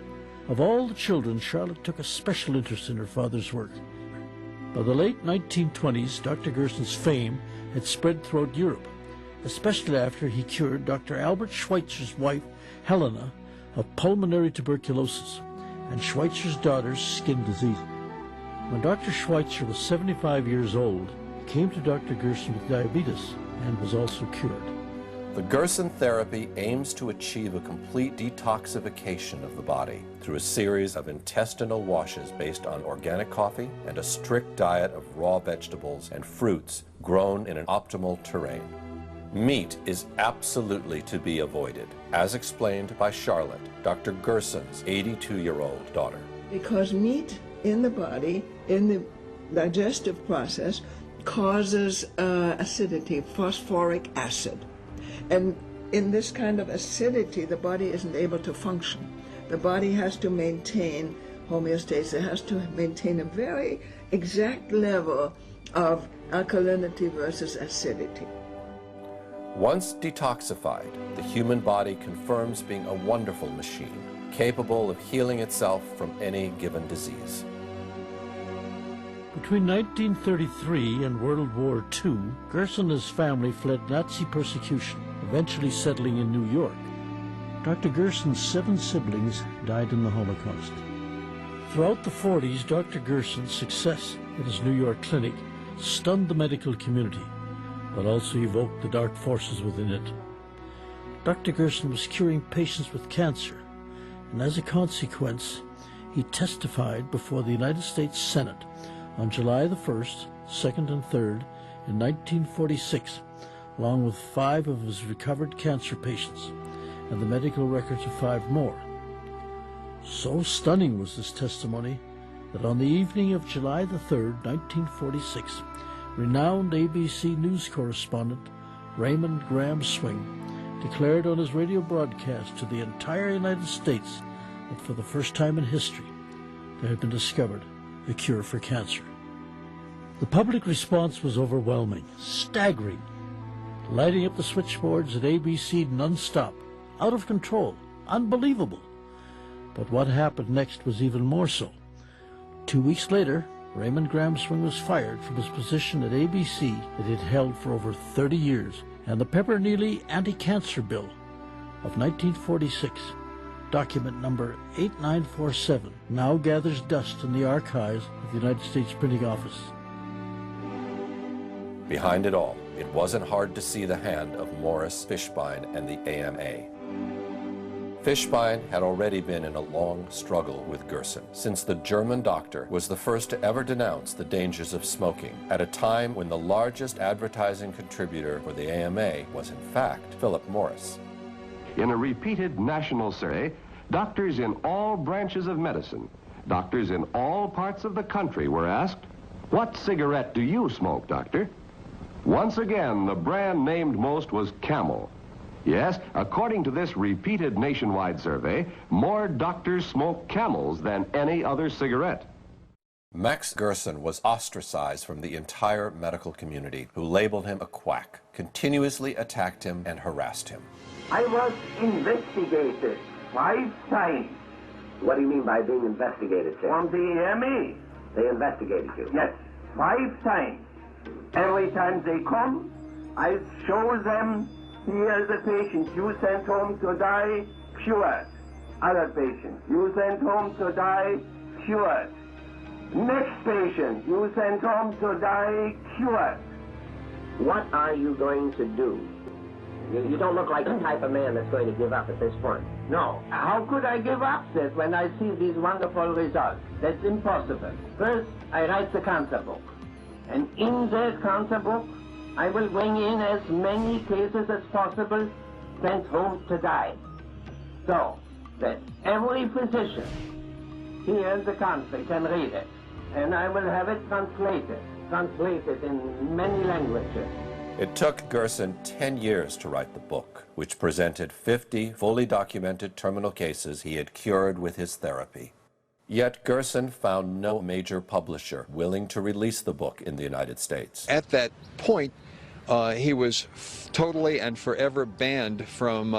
Of all the children, Charlotte took a special interest in her father's work. By the late 1920s, Dr. Gerson's fame had spread throughout Europe, especially after he cured Dr. Albert Schweitzer's wife, Helena, of pulmonary tuberculosis and Schweitzer's daughter's skin disease. When Dr. Schweitzer was 75 years old, he came to Dr. Gerson with diabetes and was also cured. The Gerson therapy aims to achieve a complete detoxification of the body through a series of intestinal washes based on organic coffee and a strict diet of raw vegetables and fruits grown in an optimal terrain. Meat is absolutely to be avoided, as explained by Charlotte, Dr. Gerson's 82-year-old daughter. Because meat in the body, in the digestive process, causes acidity, phosphoric acid. And in this kind of acidity, the body isn't able to function. The body has to maintain homeostasis. It has to maintain a very exact level of alkalinity versus acidity. Once detoxified, the human body confirms being a wonderful machine, capable of healing itself from any given disease. Between 1933 and World War II, Gerson and his family fled Nazi persecution, eventually settling in New York. Dr. Gerson's 7 siblings died in the Holocaust. Throughout the 40s, Dr. Gerson's success at his New York clinic stunned the medical community, but also evoked the dark forces within it. Dr. Gerson was curing patients with cancer, and as a consequence, he testified before the United States Senate on July the 1st, 2nd, and 3rd in 1946, along with 5 of his recovered cancer patients and the medical records of 5 more. So stunning was this testimony that on the evening of July the 3rd, 1946, renowned ABC News correspondent Raymond Graham Swing declared on his radio broadcast to the entire United States that for the first time in history, there had been discovered a cure for cancer. The public response was overwhelming, staggering, lighting up the switchboards at ABC non-stop, out of control, unbelievable. But what happened next was even more so. 2 weeks later, Raymond Graham Swing was fired from his position at ABC that he had held for over 30 years, and the Pepper-Neely Anti-Cancer Bill of 1946, document number 8947, now gathers dust in the archives of the United States Printing Office. Behind it all, it wasn't hard to see the hand of Morris Fishbein and the AMA. Fishbein had already been in a long struggle with Gerson, since the German doctor was the first to ever denounce the dangers of smoking, at a time when the largest advertising contributor for the AMA was in fact Philip Morris. In a repeated national survey, doctors in all branches of medicine, doctors in all parts of the country were asked, "What cigarette do you smoke, doctor?" Once again, the brand named most was Camel. Yes, according to this repeated nationwide survey, more doctors smoke Camels than any other cigarette. Max Gerson was ostracized from the entire medical community, who labeled him a quack, continuously attacked him and harassed him. I was investigated 5 times. What do you mean by being investigated, sir? From the AMA. They investigated you? Yes, 5 times. Every time they come, I show them, here the patient you sent home to die, cured. Other patient, you sent home to die, cured. Next patient, you sent home to die cured. What are you going to do? You don't look like the type of man that's going to give up at this point. No. How could I give up, Seth, when I see these wonderful results? That's impossible. First, I write the cancer book. And in that cancer book, I will bring in as many cases as possible sent home to die. So that every physician hears the cancer, can read it. And I will have it translated in many languages. It took Gerson 10 years to write the book, which presented 50 fully documented terminal cases he had cured with his therapy. Yet Gerson found no major publisher willing to release the book in the United States. At that point, he was totally and forever banned from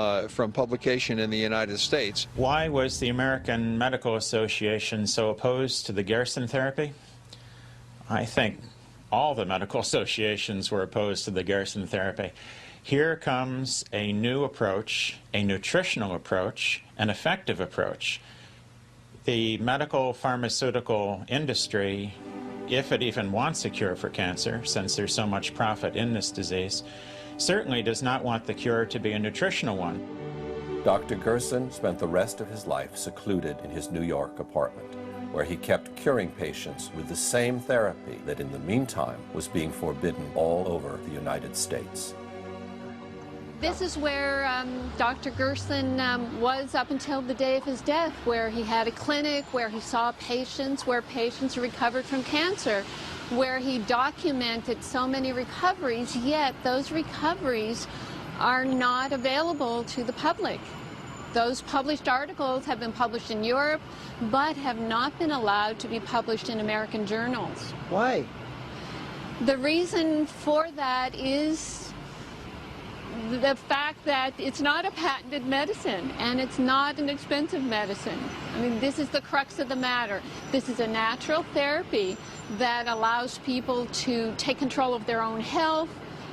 publication in the United States. Why was the American Medical Association so opposed to the Gerson therapy? I think all the medical associations were opposed to the Gerson therapy. Here comes a new approach, a nutritional approach, an effective approach. The medical pharmaceutical industry, if it even wants a cure for cancer, since there's so much profit in this disease, certainly does not want the cure to be a nutritional one. Dr. Gerson spent the rest of his life secluded in his New York apartment, where he kept curing patients with the same therapy that in the meantime was being forbidden all over the United States. This is where Dr. Gerson was up until the day of his death, where he had a clinic, where he saw patients, where patients recovered from cancer, where he documented so many recoveries, yet those recoveries are not available to the public. Those published articles have been published in Europe, but have not been allowed to be published in American journals. Why? The reason for that is the fact that it's not a patented medicine, and it's not an expensive medicine. I mean, this is the crux of the matter. This is a natural therapy that allows people to take control of their own health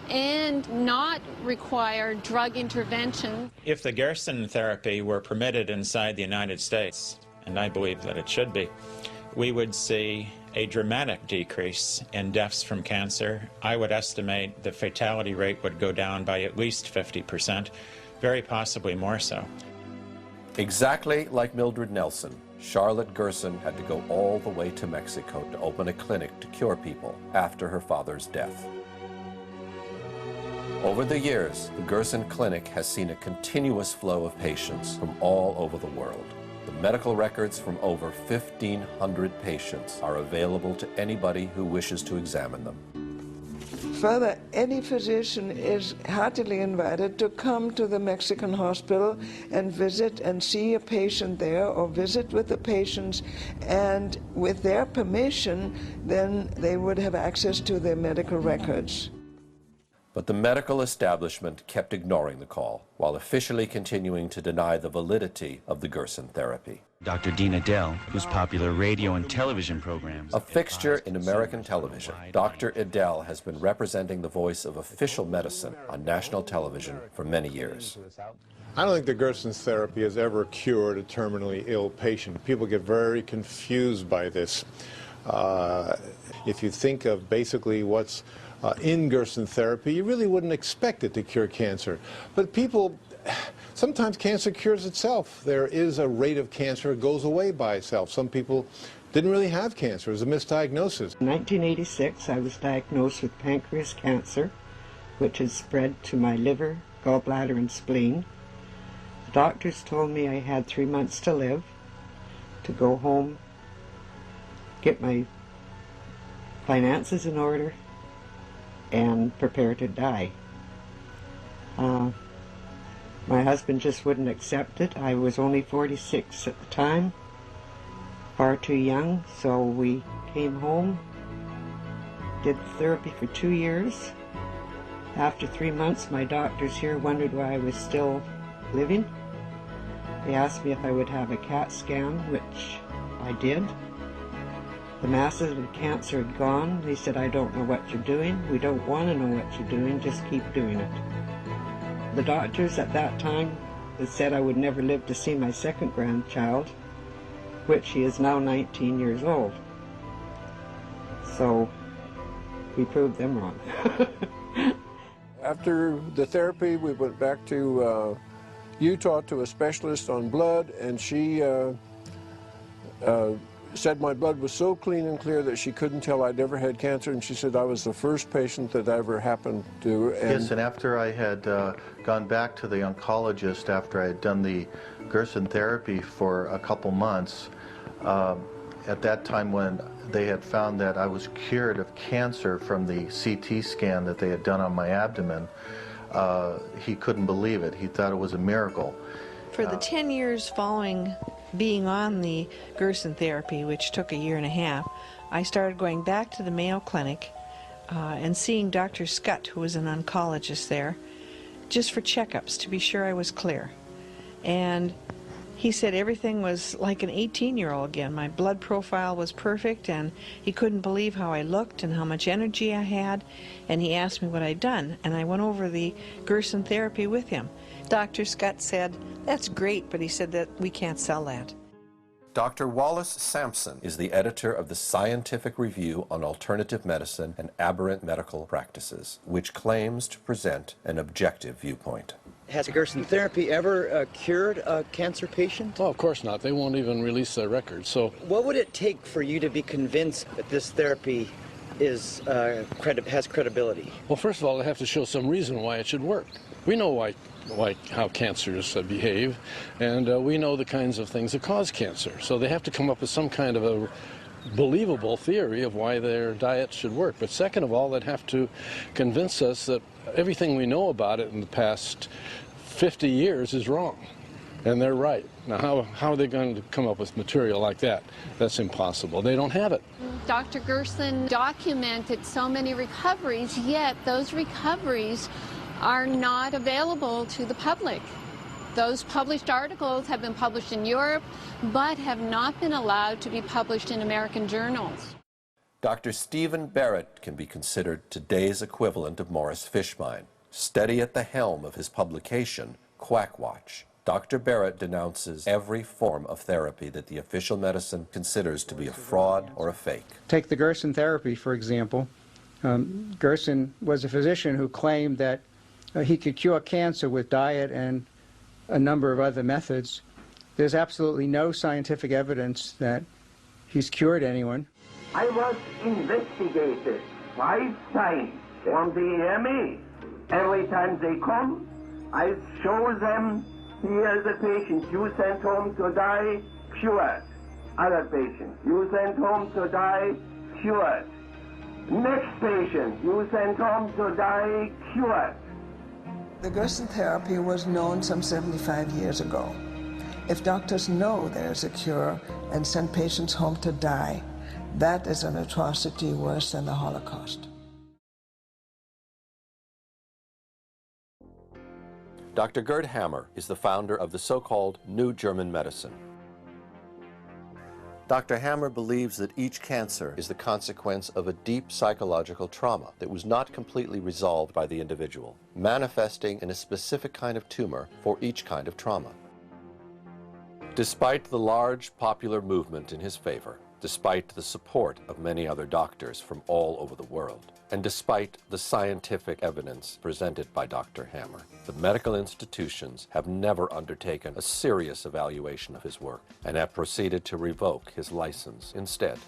and not require drug intervention. If the Gerson therapy were permitted inside the United States, and I believe that it should be, we would see a dramatic decrease in deaths from cancer. I would estimate the fatality rate would go down by at least 50%, very possibly more so. Exactly like Mildred Nelson, Charlotte Gerson had to go all the way to Mexico to open a clinic to cure people after her father's death. Over the years, the Gerson Clinic has seen a continuous flow of patients from all over the world. The medical records from over 1,500 patients are available to anybody who wishes to examine them. Further, any physician is heartily invited to come to the Mexican hospital and visit and see a patient there, or visit with the patients, and with their permission, then they would have access to their medical records. But the medical establishment kept ignoring the call, while officially continuing to deny the validity of the Gerson therapy. Dr. Dean Edell, whose popular radio and television programs... A fixture in American television, Dr. Edell has been representing the voice of official medicine on national television for many years. I don't think the Gerson therapy has ever cured a terminally ill patient. People get very confused by this. If you think of basically what's in Gerson therapy, you really wouldn't expect it to cure cancer. But people, sometimes cancer cures itself. There is a rate of cancer that goes away by itself. Some people didn't really have cancer. It was a misdiagnosis. In 1986, I was diagnosed with pancreas cancer, which has spread to my liver, gallbladder, and spleen. The doctors told me I had 3 months to live, to go home, get my finances in order, and prepare to die. My husband just wouldn't accept it. I was only 46 at the time, far too young, so we came home, did therapy for 2 years. After 3 months, my doctors here wondered why I was still living. They asked me if I would have a CAT scan, which I did. The masses of the cancer had gone. They said, "I don't know what you're doing. We don't want to know what you're doing. Just keep doing it." The doctors at that time had said I would never live to see my second grandchild, which he is now 19 years old. So we proved them wrong. After the therapy, we went back to Utah to a specialist on blood, and she said my blood was so clean and clear that she couldn't tell I'd ever had cancer, and she said I was the first patient that ever happened to. Yes, and after I had gone back to the oncologist after I had done the Gerson therapy for a couple months, at that time when they had found that I was cured of cancer from the CT scan that they had done on my abdomen, he couldn't believe it. He thought it was a miracle. For the 10 years following being on the Gerson therapy, which took 1.5 years, I started going back to the Mayo Clinic and seeing Dr. Scott, who was an oncologist there, just for checkups to be sure I was clear. And he said everything was like an 18-year-old again. My blood profile was perfect, and he couldn't believe how I looked and how much energy I had, and he asked me what I'd done, and I went over the Gerson therapy with him. Dr. Scott said, "That's great," but he said that we can't sell that. Dr. Wallace Sampson is the editor of the Scientific Review on Alternative Medicine and Aberrant Medical Practices, which claims to present an objective viewpoint. Has Gerson therapy ever cured a cancer patient? Oh, of course not. They won't even release their records. So, what would it take for you to be convinced that this therapy is has credibility? Well, first of all, they have to show some reason why it should work. We know how cancers behave, and we know the kinds of things that cause cancer. So they have to come up with some kind of a believable theory of why their diet should work. But second of all, they'd have to convince us that everything we know about it in the past 50 years is wrong, and they're right. Now, how are they going to come up with material like that? That's impossible. They don't have it. Dr. Gerson documented so many recoveries, yet those recoveries are not available to the public. Those published articles have been published in Europe, but have not been allowed to be published in American journals. Dr. Stephen Barrett can be considered today's equivalent of Morris Fishbein. Steady at the helm of his publication, Quackwatch, Dr. Barrett denounces every form of therapy that the official medicine considers to be a fraud or a fake. Take the Gerson therapy, for example. Gerson was a physician who claimed that he could cure cancer with diet and a number of other methods. There's absolutely no scientific evidence that he's cured anyone. I was investigated 5 times on the ME. Every time they come, I show them, here's a patient you sent home to die, cured. Other patient, you sent home to die, cured. Next patient, you sent home to die, cured. The Gerson therapy was known some 75 years ago. If doctors know there's a cure and send patients home to die, that is an atrocity worse than the Holocaust. Dr. Gerd Hammer is the founder of the so-called New German Medicine. Dr. Hammer believes that each cancer is the consequence of a deep psychological trauma that was not completely resolved by the individual, manifesting in a specific kind of tumor for each kind of trauma. Despite the large popular movement in his favor, despite the support of many other doctors from all over the world, and despite the scientific evidence presented by Dr. Hammer, the medical institutions have never undertaken a serious evaluation of his work and have proceeded to revoke his license instead.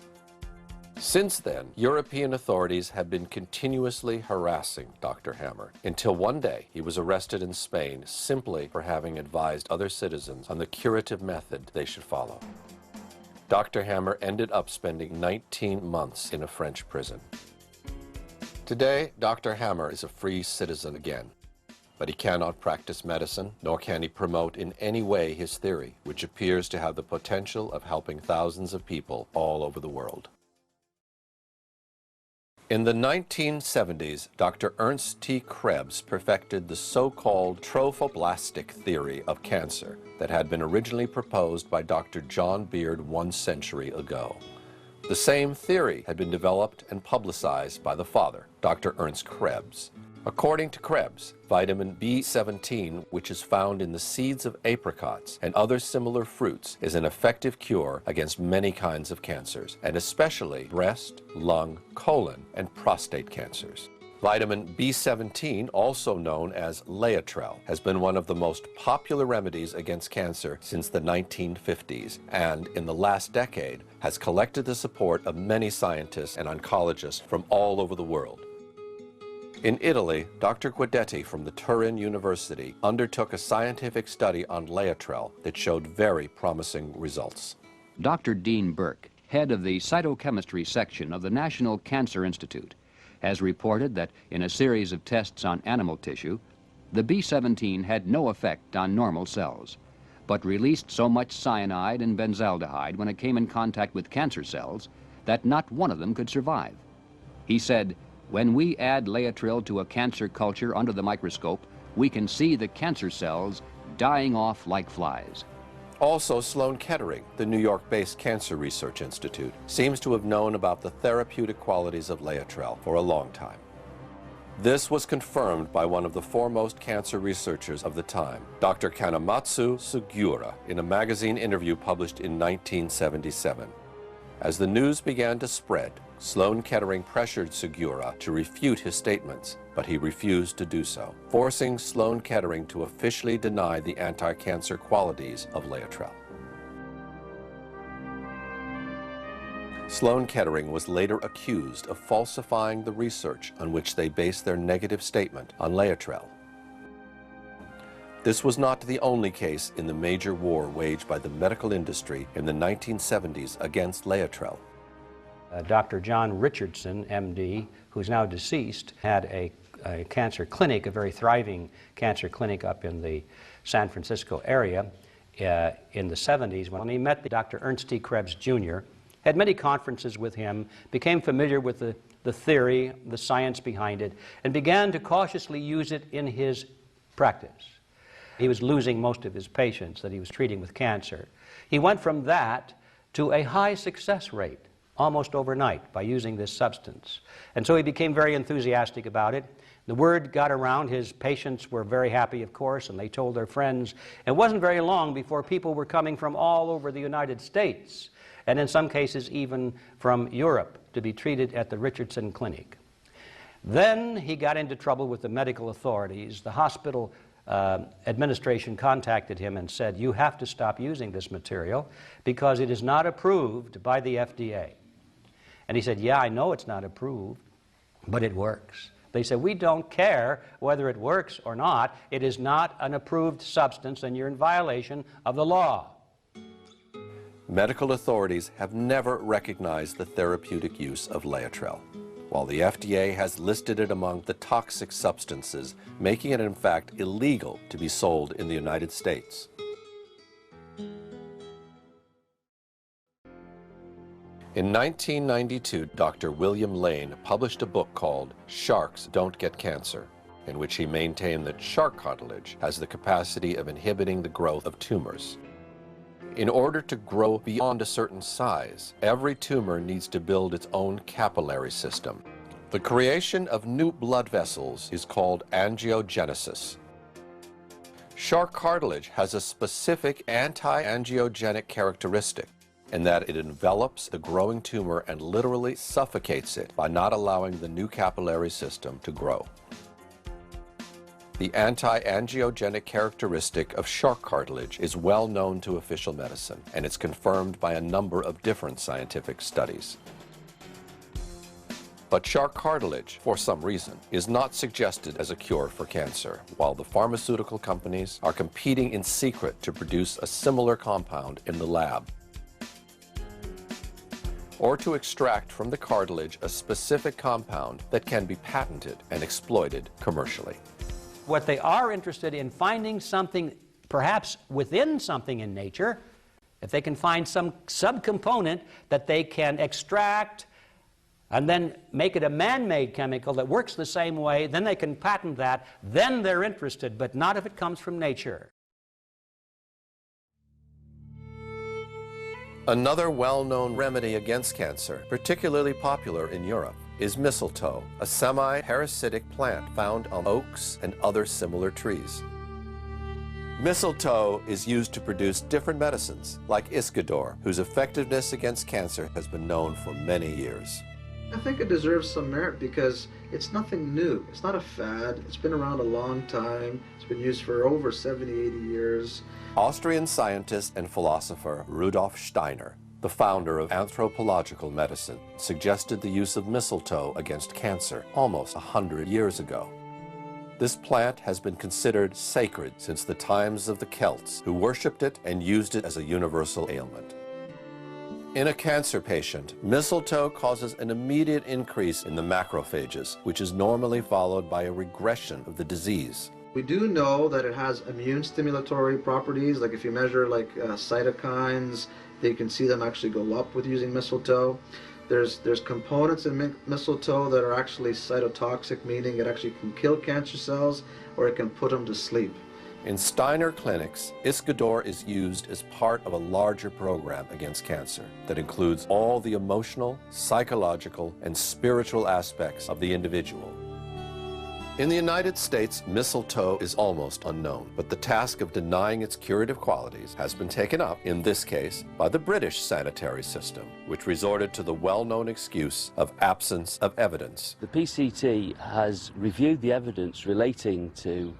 Since then, European authorities have been continuously harassing Dr. Hammer until one day he was arrested in Spain simply for having advised other citizens on the curative method they should follow. Dr. Hammer ended up spending 19 months in a French prison. Today, Dr. Hammer is a free citizen again, but he cannot practice medicine, nor can he promote in any way his theory, which appears to have the potential of helping thousands of people all over the world. In the 1970s, Dr. Ernst T. Krebs perfected the so-called trophoblastic theory of cancer that had been originally proposed by Dr. John Beard 1 century ago. The same theory had been developed and publicized by the father, Dr. Ernst Krebs. According to Krebs, vitamin B17, which is found in the seeds of apricots and other similar fruits, is an effective cure against many kinds of cancers, and especially breast, lung, colon, and prostate cancers. Vitamin B17, also known as Laetrile, has been one of the most popular remedies against cancer since the 1950s, and in the last decade has collected the support of many scientists and oncologists from all over the world. In Italy, Dr. Guidetti from the Turin University undertook a scientific study on Laetrile that showed very promising results. Dr. Dean Burke, head of the cytochemistry section of the National Cancer Institute, has reported that in a series of tests on animal tissue, the B17 had no effect on normal cells, but released so much cyanide and benzaldehyde when it came in contact with cancer cells that not one of them could survive. He said, "When we add Laetrile to a cancer culture under the microscope, we can see the cancer cells dying off like flies." Also, Sloan Kettering, the New York-based Cancer Research Institute, seems to have known about the therapeutic qualities of Laetrile for a long time. This was confirmed by one of the foremost cancer researchers of the time, Dr. Kanematsu Sugiura, in a magazine interview published in 1977. As the news began to spread, Sloan Kettering pressured Sugiura to refute his statements, but he refused to do so, forcing Sloan Kettering to officially deny the anti-cancer qualities of Laetrile. Sloan Kettering was later accused of falsifying the research on which they based their negative statement on Laetrile. This was not the only case in the major war waged by the medical industry in the 1970s against Laetrile. Dr. John Richardson, MD, who's now deceased, had a cancer clinic, a very thriving cancer clinic up in the San Francisco area in the 70s when he met Dr. Ernst T. Krebs Jr., had many conferences with him, became familiar with the theory, the science behind it, and began to cautiously use it in his practice. He was losing most of his patients that he was treating with cancer. He went from that to a high success rate almost overnight by using this substance. And so he became very enthusiastic about it. The word got around. His patients were very happy, of course, and they told their friends. It wasn't very long before people were coming from all over the United States, and in some cases even from Europe, to be treated at the Richardson Clinic. Then he got into trouble with the medical authorities. The hospital administration contacted him and said, "You have to stop using this material because it is not approved by the FDA." And he said, "Yeah, I know it's not approved, but it works." They said, "We don't care whether it works or not. It is not an approved substance and you're in violation of the law." Medical authorities have never recognized the therapeutic use of Laetrile, while the FDA has listed it among the toxic substances, making it in fact illegal to be sold in the United States. In 1992, Dr. William Lane published a book called Sharks Don't Get Cancer, in which he maintained that shark cartilage has the capacity of inhibiting the growth of tumors. In order to grow beyond a certain size, every tumor needs to build its own capillary system. The creation of new blood vessels is called angiogenesis. Shark cartilage has a specific anti-angiogenic characteristic in that it envelops the growing tumor and literally suffocates it by not allowing the new capillary system to grow. The anti-angiogenic characteristic of shark cartilage is well known to official medicine, and it's confirmed by a number of different scientific studies. But shark cartilage, for some reason, is not suggested as a cure for cancer, while the pharmaceutical companies are competing in secret to produce a similar compound in the lab, or to extract from the cartilage a specific compound that can be patented and exploited commercially. What they are interested in finding something, perhaps within something in nature, if they can find some subcomponent that they can extract and then make it a man-made chemical that works the same way, then they can patent that, then they're interested, but not if it comes from nature. Another well-known remedy against cancer, particularly popular in Europe, is mistletoe, a semi-parasitic plant found on oaks and other similar trees. Mistletoe is used to produce different medicines, like Iscador, whose effectiveness against cancer has been known for many years. I think it deserves some merit because it's nothing new. It's not a fad. It's been around a long time. It's been used for over 70, 80 years. Austrian scientist and philosopher Rudolf Steiner, the founder of anthropological medicine, suggested the use of mistletoe against cancer almost 100 years ago. This plant has been considered sacred since the times of the Celts, who worshipped it and used it as a universal ailment. In a cancer patient, mistletoe causes an immediate increase in the macrophages, which is normally followed by a regression of the disease. We do know that it has immune stimulatory properties, like if you measure cytokines, you can see them actually go up with using mistletoe. There's components in mistletoe that are actually cytotoxic, meaning it actually can kill cancer cells or it can put them to sleep. In Steiner clinics, Iscador is used as part of a larger program against cancer that includes all the emotional, psychological, and spiritual aspects of the individual. In the United States, mistletoe is almost unknown, but the task of denying its curative qualities has been taken up, in this case, by the British sanitary system, which resorted to the well-known excuse of absence of evidence. The PCT has reviewed the evidence relating to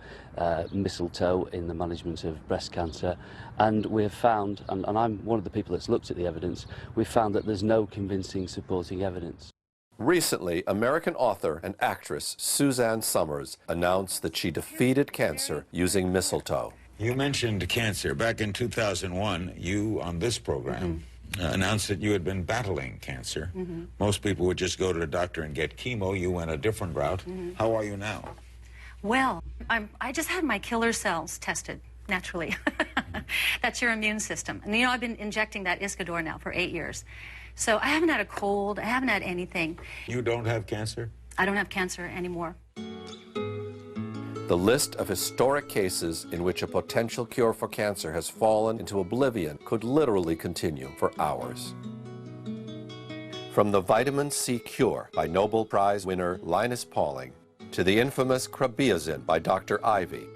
mistletoe in the management of breast cancer, and we have found, and I'm one of the people that's looked at the evidence, we've found that there's no convincing supporting evidence. Recently, American author and actress Suzanne Summers announced that she defeated cancer using mistletoe. You mentioned cancer. Back in 2001, you, on this program, announced that you had been battling cancer. Most people would just go to the doctor and get chemo. You went a different route. How are you now? Well, I just had my killer cells tested, naturally. That's your immune system. And you know, I've been injecting that Iscador now for 8 years. So I haven't had a cold, I haven't had anything. You don't have cancer? I don't have cancer anymore. The list of historic cases in which a potential cure for cancer has fallen into oblivion could literally continue for hours. From the vitamin C cure by Nobel Prize winner Linus Pauling to the infamous Krabiazin by Dr. Ivy,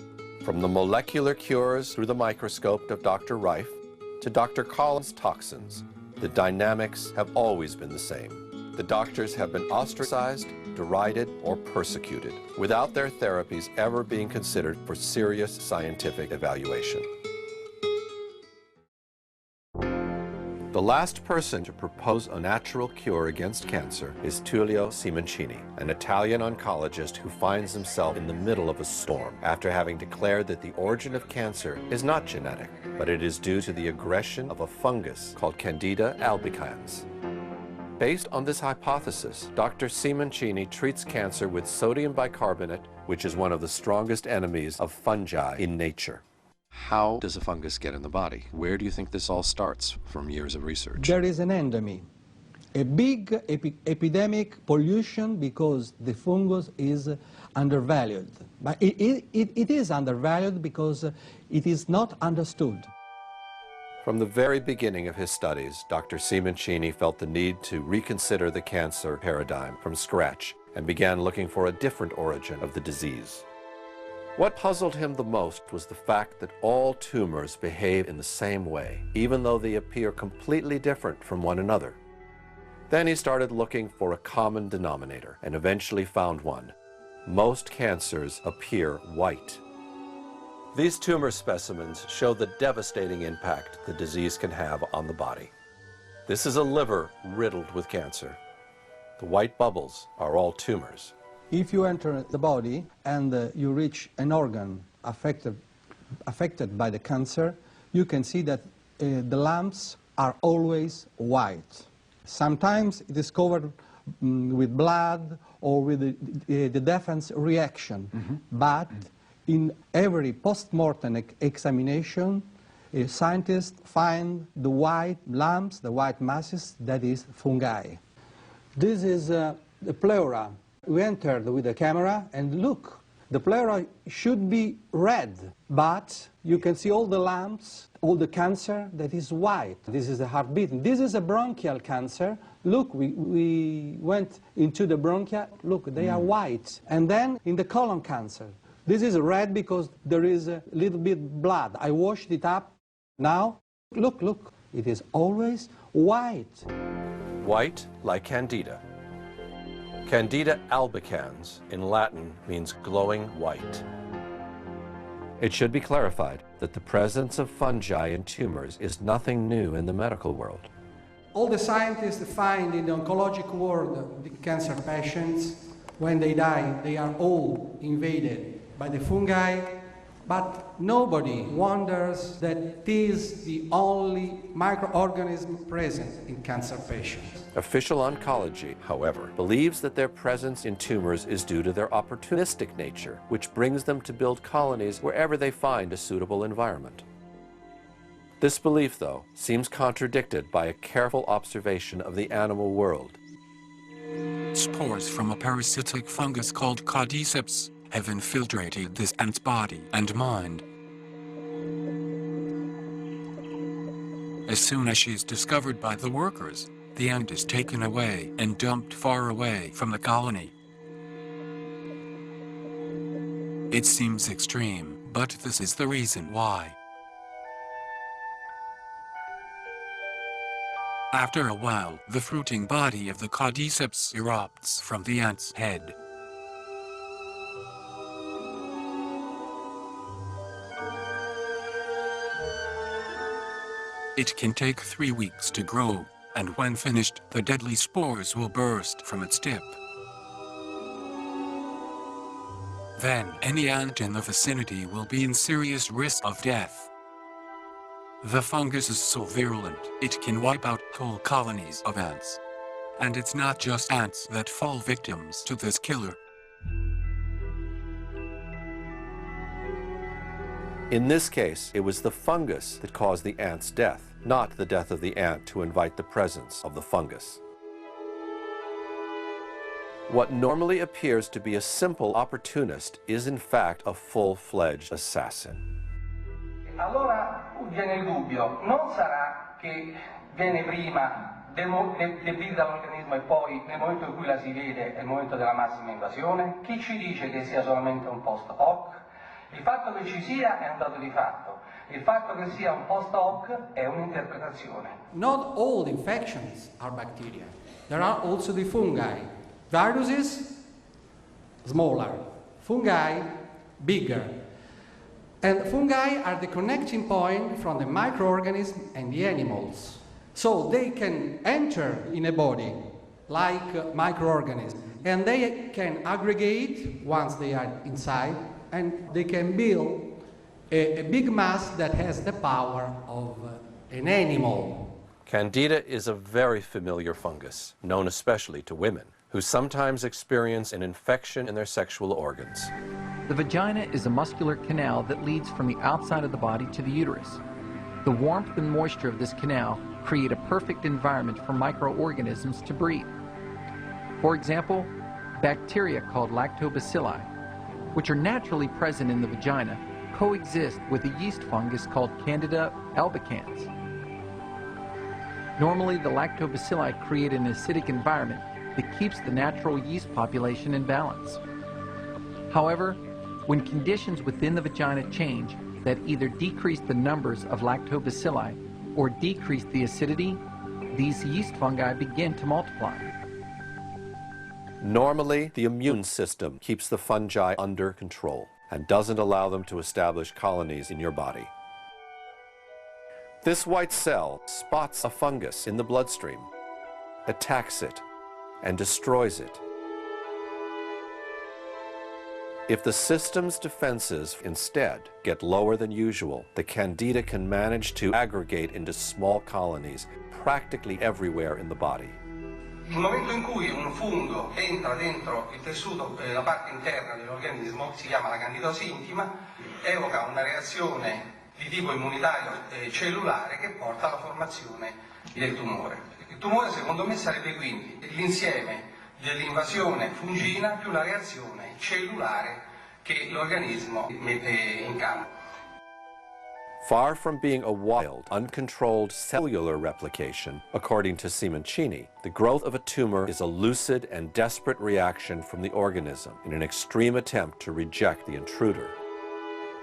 from the molecular cures through the microscope of Dr. Rife to Dr. Collins' toxins, the dynamics have always been the same. The doctors have been ostracized, derided, or persecuted, without their therapies ever being considered for serious scientific evaluation. The last person to propose a natural cure against cancer is Tullio Simoncini, an Italian oncologist who finds himself in the middle of a storm after having declared that the origin of cancer is not genetic, but it is due to the aggression of a fungus called Candida albicans. Based on this hypothesis, Dr. Simoncini treats cancer with sodium bicarbonate, which is one of the strongest enemies of fungi in nature. How does a fungus get in the body? Where do you think this all starts from years of research? There is an endemy, a big epidemic pollution because the fungus is undervalued. But it is undervalued because it is not understood. From the very beginning of his studies, Dr. Simoncini felt the need to reconsider the cancer paradigm from scratch and began looking for a different origin of the disease. What puzzled him the most was the fact that all tumors behave in the same way, even though they appear completely different from one another. Then he started looking for a common denominator and eventually found one. Most cancers appear white. These tumor specimens show the devastating impact the disease can have on the body. This is a liver riddled with cancer. The white bubbles are all tumors. If you enter the body and you reach an organ affected by the cancer, you can see that the lumps are always white. Sometimes it is covered with blood or with the defense reaction, but in every post-mortem examination, scientists find the white lumps, the white masses, that is fungi. This is the pleura. We entered with a camera and look, The pleura should be red, but you can see all the lumps, all the cancer that is white. This is the heart beating. This is a bronchial cancer. Look, we went into the bronchia. Look, they are white. And then in the colon cancer, this is red because there is a little bit blood. I washed it up. Now, look, it is always white. White like Candida. Candida albicans in Latin means glowing white. It should be clarified that the presence of fungi in tumors is nothing new in the medical world. All the scientists find in the oncologic world the cancer patients, when they die, they are all invaded by the fungi, but nobody wonders that it is the only microorganism present in cancer patients. Official oncology, however, believes that their presence in tumors is due to their opportunistic nature, which brings them to build colonies wherever they find a suitable environment. This belief, though, seems contradicted by a careful observation of the animal world. Spores from a parasitic fungus called Cordyceps have infiltrated this ant's body and mind. As soon as she is discovered by the workers, the ant is taken away and dumped far away from the colony. It seems extreme, but this is the reason why. After a while, the fruiting body of the Cordyceps erupts from the ant's head. It can take 3 weeks to grow, and when finished, the deadly spores will burst from its tip. Then, any ant in the vicinity will be in serious risk of death. The fungus is so virulent, it can wipe out whole colonies of ants. And it's not just ants that fall victims to this killer. In this case, it was the fungus that caused the ant's death, not the death of the ant to invite the presence of the fungus. What normally appears to be a simple opportunist is in fact a full-fledged assassin. Allora viene il dubbio, non sarà che viene prima debilita l'organismo e poi nel momento in cui la si vede è il momento della massima invasione? Chi ci dice che sia solamente un post hoc? Il fatto che ci sia è un dato di fatto, il fatto che sia un post hoc è un'interpretazione. Not all infections are bacteria. There are also the fungi. Viruses, smaller. Fungi, bigger. And fungi are the connecting point from the microorganism and the animals. So they can enter in a body like microorganisms, and they can aggregate once they are inside, and they can build a big mass that has the power of an animal. Candida is a very familiar fungus, known especially to women, who sometimes experience an infection in their sexual organs. The vagina is a muscular canal that leads from the outside of the body to the uterus. The warmth and moisture of this canal create a perfect environment for microorganisms to breed. For example, bacteria called lactobacilli, which are naturally present in the vagina, coexist with a yeast fungus called Candida albicans. Normally, the lactobacilli create an acidic environment that keeps the natural yeast population in balance. However, when conditions within the vagina change that either decrease the numbers of lactobacilli or decrease the acidity, these yeast fungi begin to multiply. Normally, the immune system keeps the fungi under control and doesn't allow them to establish colonies in your body. This white cell spots a fungus in the bloodstream, attacks it, and destroys it. If the system's defenses instead get lower than usual, the Candida can manage to aggregate into small colonies practically everywhere in the body. Il momento in cui un fungo entra dentro il tessuto, la parte interna dell'organismo, si chiama la candidosi intima, evoca una reazione di tipo immunitario cellulare che porta alla formazione del tumore. Il tumore, secondo me, sarebbe quindi l'insieme dell'invasione fungina più la reazione cellulare che l'organismo mette in campo. Far from being a wild, uncontrolled cellular replication, according to Simoncini, the growth of a tumor is a lucid and desperate reaction from the organism in an extreme attempt to reject the intruder.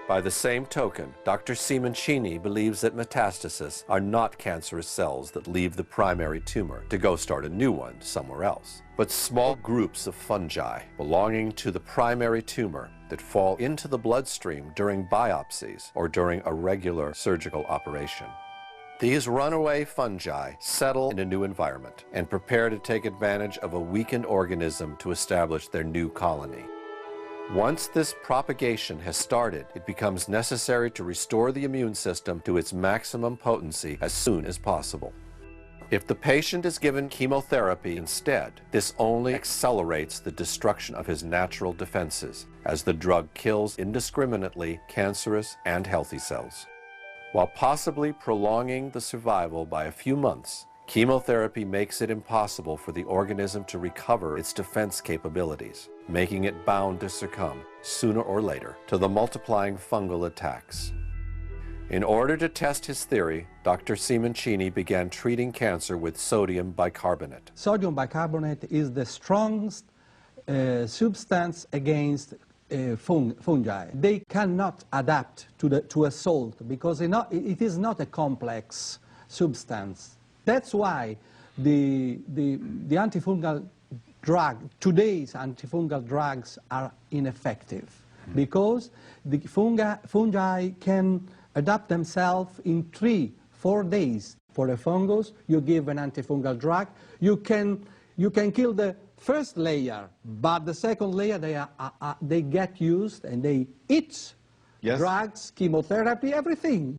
By the same token, Dr. Simoncini believes that metastases are not cancerous cells that leave the primary tumor to go start a new one somewhere else, but small groups of fungi belonging to the primary tumor that fall into the bloodstream during biopsies or during a regular surgical operation. These runaway fungi settle in a new environment and prepare to take advantage of a weakened organism to establish their new colony. Once this propagation has started, it becomes necessary to restore the immune system to its maximum potency as soon as possible. If the patient is given chemotherapy instead, this only accelerates the destruction of his natural defenses, as the drug kills indiscriminately cancerous and healthy cells. While possibly prolonging the survival by a few months, chemotherapy makes it impossible for the organism to recover its defense capabilities, making it bound to succumb, sooner or later, to the multiplying fungal attacks. In order to test his theory, Dr. Simoncini began treating cancer with sodium bicarbonate. Sodium bicarbonate is the strongest substance against fungi. They cannot adapt to a salt because it is not a complex substance. That's why the antifungal drug, today's antifungal drugs are ineffective, because the fungi can adapt themselves in 3-4 days. For a fungus, you give an antifungal drug, you can kill the first layer, but the second layer they get used and they eat drugs, chemotherapy, everything.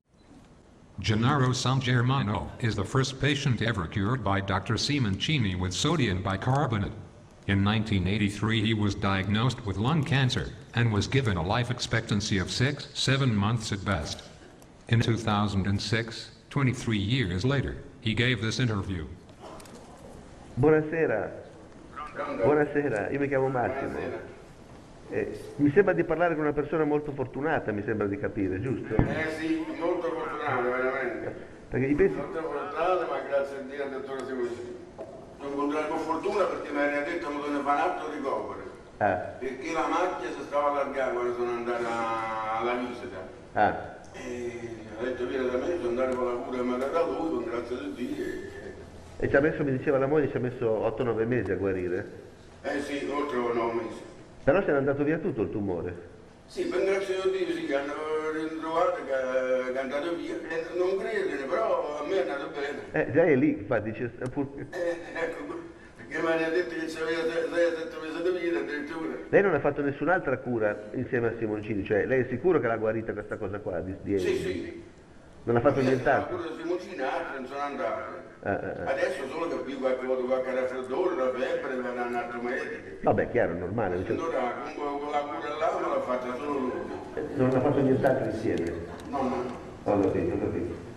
Gennaro San Germano is the first patient ever cured by Dr. Simoncini with sodium bicarbonate. In 1983 he was diagnosed with lung cancer and was given a life expectancy of 6-7 months at best. In 2006, 23 years later, he gave this interview. Buonasera. Buonasera, io mi chiamo Massimo. Mi sembra di parlare con una persona molto fortunata, mi sembra di capire, giusto? Sì, molto fortunato, veramente. Perché i pesi... Molto fortunato, ma grazie a Dio, dottore Simoncini. Ho incontrato con fortuna perché mi aveva detto che non ne fa un altro ricovero. Perché la macchia si stava allargando quando sono andato alla visita. E ha detto vieni da me, sono andato con la cura che mi ha dato lui, con grazia di Dio. E ci ha messo, mi diceva la moglie, ci ha messo 8-9 mesi a guarire? Sì, oltre 9 mesi. Però se n'è andato via tutto il tumore? Sì, per grazia di Dio, sì, che hanno ritrovato che è andato via. Non credere, però a me è andato bene. Già è lì, infatti. Ecco, perché mi hanno detto che c'aveva 6-7 mesi di vita addirittura. Lei non ha fatto nessun'altra cura insieme a Simoncini, cioè lei è sicuro che l'ha guarita questa cosa qua? Sì. Non ha fatto nient'altro? La cura di Simoncini, altri non sono andati. Adesso solo che qui qualche raffreddore, la febbre, mi hanno un altro medico. Vabbè, chiaro, normale. Allora, comunque la cura là me l'ha fatta solo lui. Non ha fatto nient'altro insieme? No. Ho capito.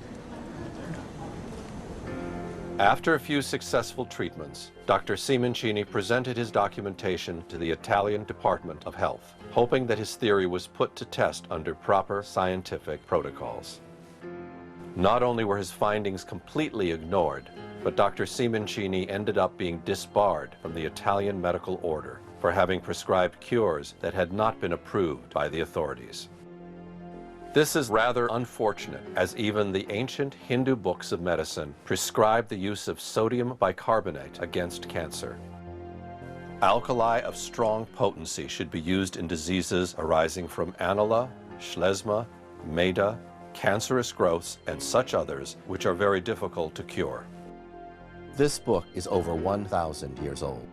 After a few successful treatments, Dr. Simoncini presented his documentation to the Italian Department of Health, hoping that his theory was put to test under proper scientific protocols. Not only were his findings completely ignored, but Dr. Simoncini ended up being disbarred from the Italian medical order for having prescribed cures that had not been approved by the authorities. This is rather unfortunate, as even the ancient Hindu books of medicine prescribe the use of sodium bicarbonate against cancer. Alkali of strong potency should be used in diseases arising from anula, sclerosis, maida, cancerous growths, and such others which are very difficult to cure. This book is over 1,000 years old.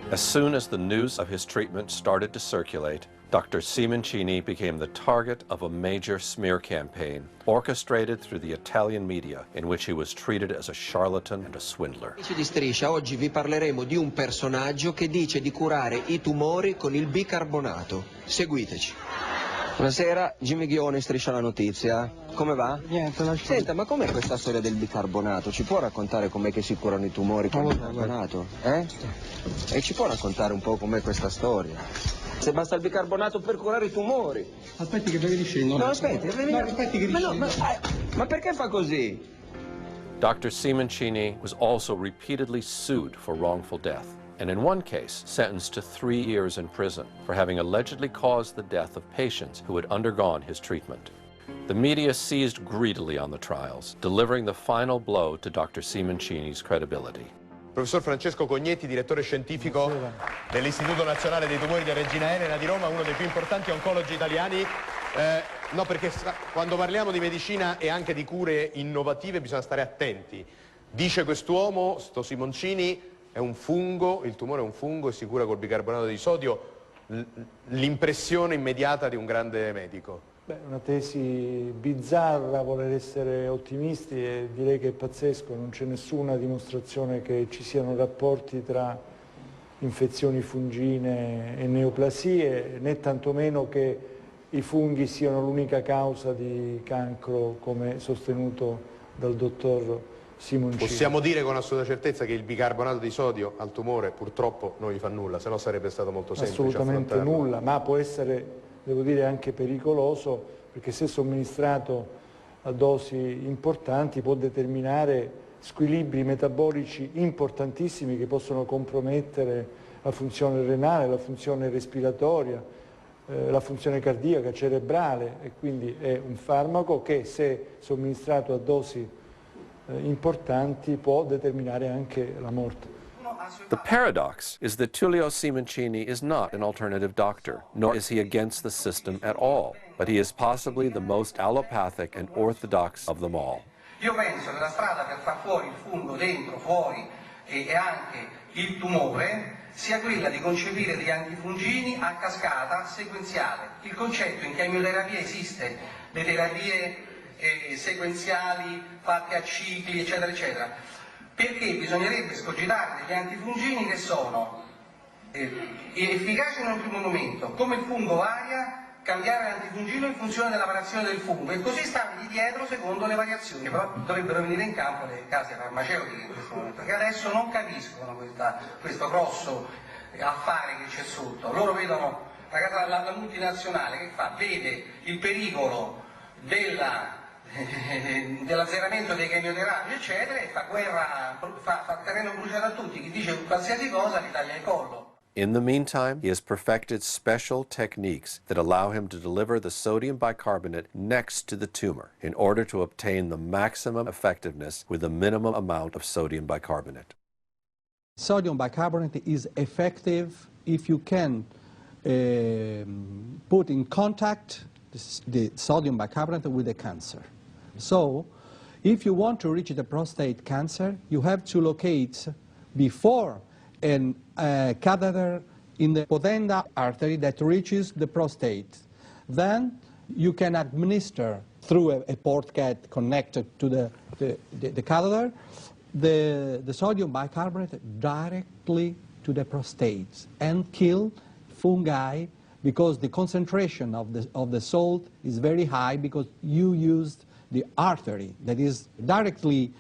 As soon as the news of his treatment started to circulate, Dr. Simoncini became the target of a major smear campaign orchestrated through the Italian media, in which he was treated as a charlatan and a swindler. Amici di Striscia, oggi vi parleremo di un personaggio che dice di curare i tumori con il bicarbonato. Seguiteci. Buonasera, Jimmy Ghione, Striscia la Notizia. Come va? Niente, lascio. Senta, ma com'è questa storia del bicarbonato? Ci può raccontare com'è che si curano i tumori con il bicarbonato? E ci può raccontare un po' com'è questa storia? Se basta il bicarbonato per curare i tumori. Aspetti che ve li scendo. No, aspetti che ma perché fa così? Dr. Simoncini was also repeatedly sued for wrongful death, and in one case sentenced to 3 years in prison for having allegedly caused the death of patients who had undergone his treatment. The media seized greedily on the trials, delivering the final blow to Dr. Simoncini's credibility. Professor Francesco Cognetti, direttore scientifico dell'Istituto Nazionale dei Tumori di Regina Elena di Roma, uno dei più importanti oncologi italiani. No, perché quando parliamo di medicina e anche di cure innovative bisogna stare attenti. Dice quest'uomo, sto Simoncini, è un fungo, il tumore è un fungo e si cura col bicarbonato di sodio. L'impressione immediata di un grande medico. Beh, una tesi bizzarra, voler essere ottimisti, e direi che è pazzesco, non c'è nessuna dimostrazione che ci siano rapporti tra infezioni fungine e neoplasie, né tantomeno che i funghi siano l'unica causa di cancro, come sostenuto dal dottor Simoncini. Possiamo dire con assoluta certezza che il bicarbonato di sodio al tumore purtroppo non gli fa nulla, se no sarebbe stato molto semplice assolutamente affrontarlo. nulla, ma può essere, devo dire, anche pericoloso, perché se somministrato a dosi importanti può determinare squilibri metabolici importantissimi che possono compromettere la funzione renale, la funzione respiratoria, la funzione cardiaca, cerebrale, e quindi è un farmaco che, se somministrato a dosi importanti, può determinare anche la morte. The paradox is that Tullio Simoncini is not an alternative doctor, nor is he against the system at all, but he is possibly the most allopathic and orthodox of them all. Io penso che la strada per far fuori il fungo dentro, fuori e anche il tumore sia quella di concepire degli antifungini a cascata sequenziale. Il concetto in chemioterapia esiste, le terapie sequenziali fatte a cicli, eccetera, eccetera, perché bisognerebbe scogitare degli antifungini che sono efficaci in un primo momento, come il fungo varia, cambiare l'antifungino in funzione della variazione del fungo e così stargli dietro secondo le variazioni, però dovrebbero venire in campo le case farmaceutiche in questo momento, che adesso non capiscono questo grosso affare che c'è sotto. Loro vedono la multinazionale che fa, vede il pericolo dell'azzeramento dei chemioterapi eccetera e fa guerra, fa terreno bruciato a tutti, chi dice qualsiasi cosa gli taglia il collo. In the meantime, he has perfected special techniques that allow him to deliver the sodium bicarbonate next to the tumor in order to obtain the maximum effectiveness with the minimum amount of sodium bicarbonate. Sodium bicarbonate is effective if you can put in contact the sodium bicarbonate with the cancer. So, if you want to reach the prostate cancer, you have to locate before a catheter in the pudenda artery that reaches the prostate. Then you can administer through a port cat connected to the catheter the sodium bicarbonate directly to the prostate and kill fungi, because the concentration of the salt is very high because you used the artery that is directly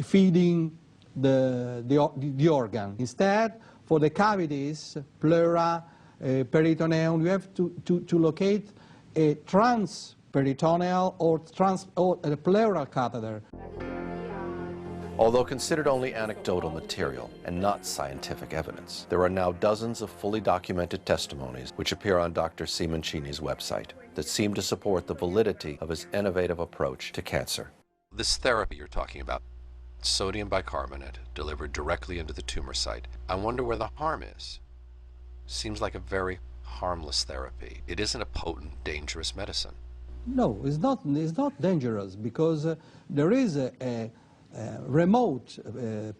feeding the organ. Instead, for the cavities, pleura, peritoneum, you have to locate a transperitoneal or a pleural catheter. Although considered only anecdotal material and not scientific evidence, there are now dozens of fully documented testimonies which appear on Dr. Simoncini's website that seem to support the validity of his innovative approach to cancer. This therapy you're talking about, sodium bicarbonate delivered directly into the tumor site, I wonder where the harm is. Seems like a very harmless therapy. It isn't a potent, dangerous medicine. No, it's not dangerous because there is a remote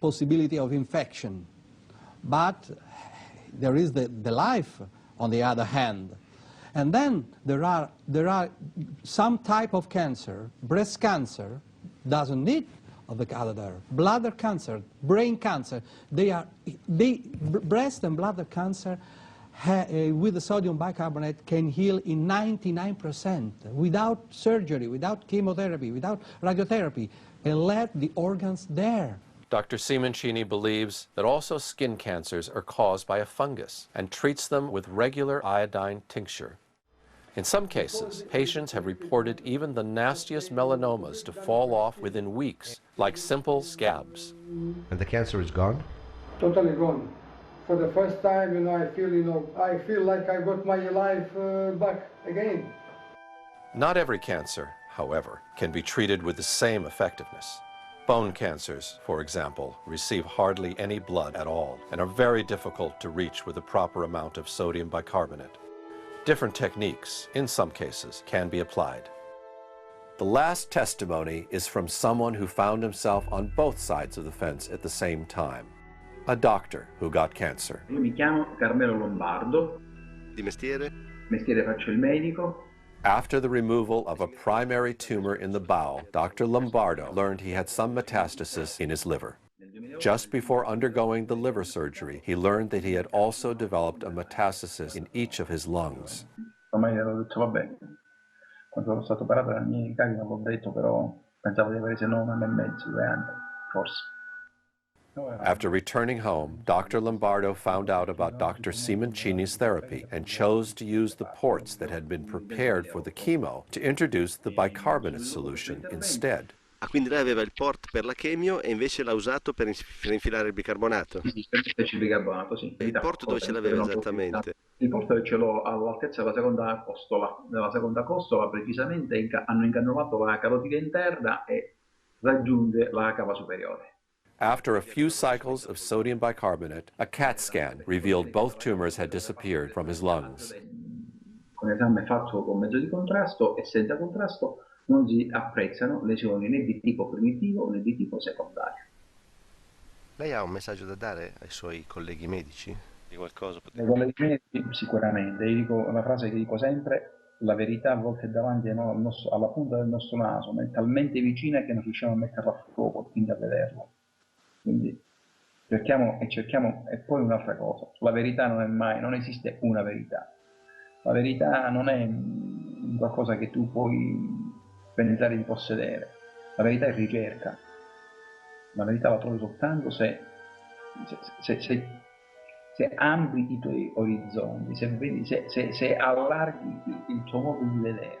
possibility of infection, but there is the life on the other hand. And then there are some type of cancer, breast cancer doesn't need of the catheter, bladder cancer, brain cancer. Breast and bladder cancer with the sodium bicarbonate can heal in 99% without surgery, without chemotherapy, without radiotherapy, and let the organs there. Dr. Simoncini believes that also skin cancers are caused by a fungus and treats them with regular iodine tincture. In some cases, patients have reported even the nastiest melanomas to fall off within weeks, like simple scabs. And the cancer is gone? Totally gone. For the first time, I feel like I got my life back again. Not every cancer, however, can be treated with the same effectiveness. Bone cancers, for example, receive hardly any blood at all and are very difficult to reach with the proper amount of sodium bicarbonate. Different techniques, in some cases, can be applied. The last testimony is from someone who found himself on both sides of the fence at the same time. A doctor who got cancer. Io mi chiamo Carmelo Lombardo. Di mestiere? Mestiere faccio il medico. After the removal of a primary tumor in the bowel, Dr. Lombardo learned he had some metastasis in his liver. Just before undergoing the liver surgery, he learned that he had also developed a metastasis in each of his lungs. Ormai avevo detto vabbè, quando sono stato operato dalla mia carica l'ho detto, però pensavo di avere se no 1 anno e mezzo, 2 anni, forse. After returning home, Dr. Lombardo found out about Dr. Simoncini's therapy and chose to use the ports that had been prepared for the chemo to introduce the bicarbonate solution instead. Ah, quindi lei aveva il port per la chemio e invece l'ha usato per infilare il bicarbonato? Sì, per metterci il bicarbonato, sì. E il port dove ce l'aveva esattamente? Il port ce l'ho all'altezza della seconda costola, precisamente hanno incanovato la carotide interna e raggiunge la cava superiore. After a few cycles of sodium bicarbonate, a CAT scan revealed both tumors had disappeared from his lungs. Con esame fatto con mezzo di contrasto e senza contrasto non si apprezzano lesioni né di tipo primitivo né di tipo secondario. Lei ha un messaggio da dare ai suoi colleghi medici? Di qualcosa? Ai colleghi medici sicuramente, io dico la frase che dico sempre: la verità a volte è davanti alla punta del nostro naso, ma è talmente vicina che non riusciamo a metterla a fuoco, quindi a vederla. Quindi cerchiamo, e poi un'altra cosa, la verità non esiste una verità. La verità non è qualcosa che tu puoi pensare di possedere. La verità è ricerca. La verità la trovi soltanto se ampli i tuoi orizzonti, se allarghi il tuo modo di vedere.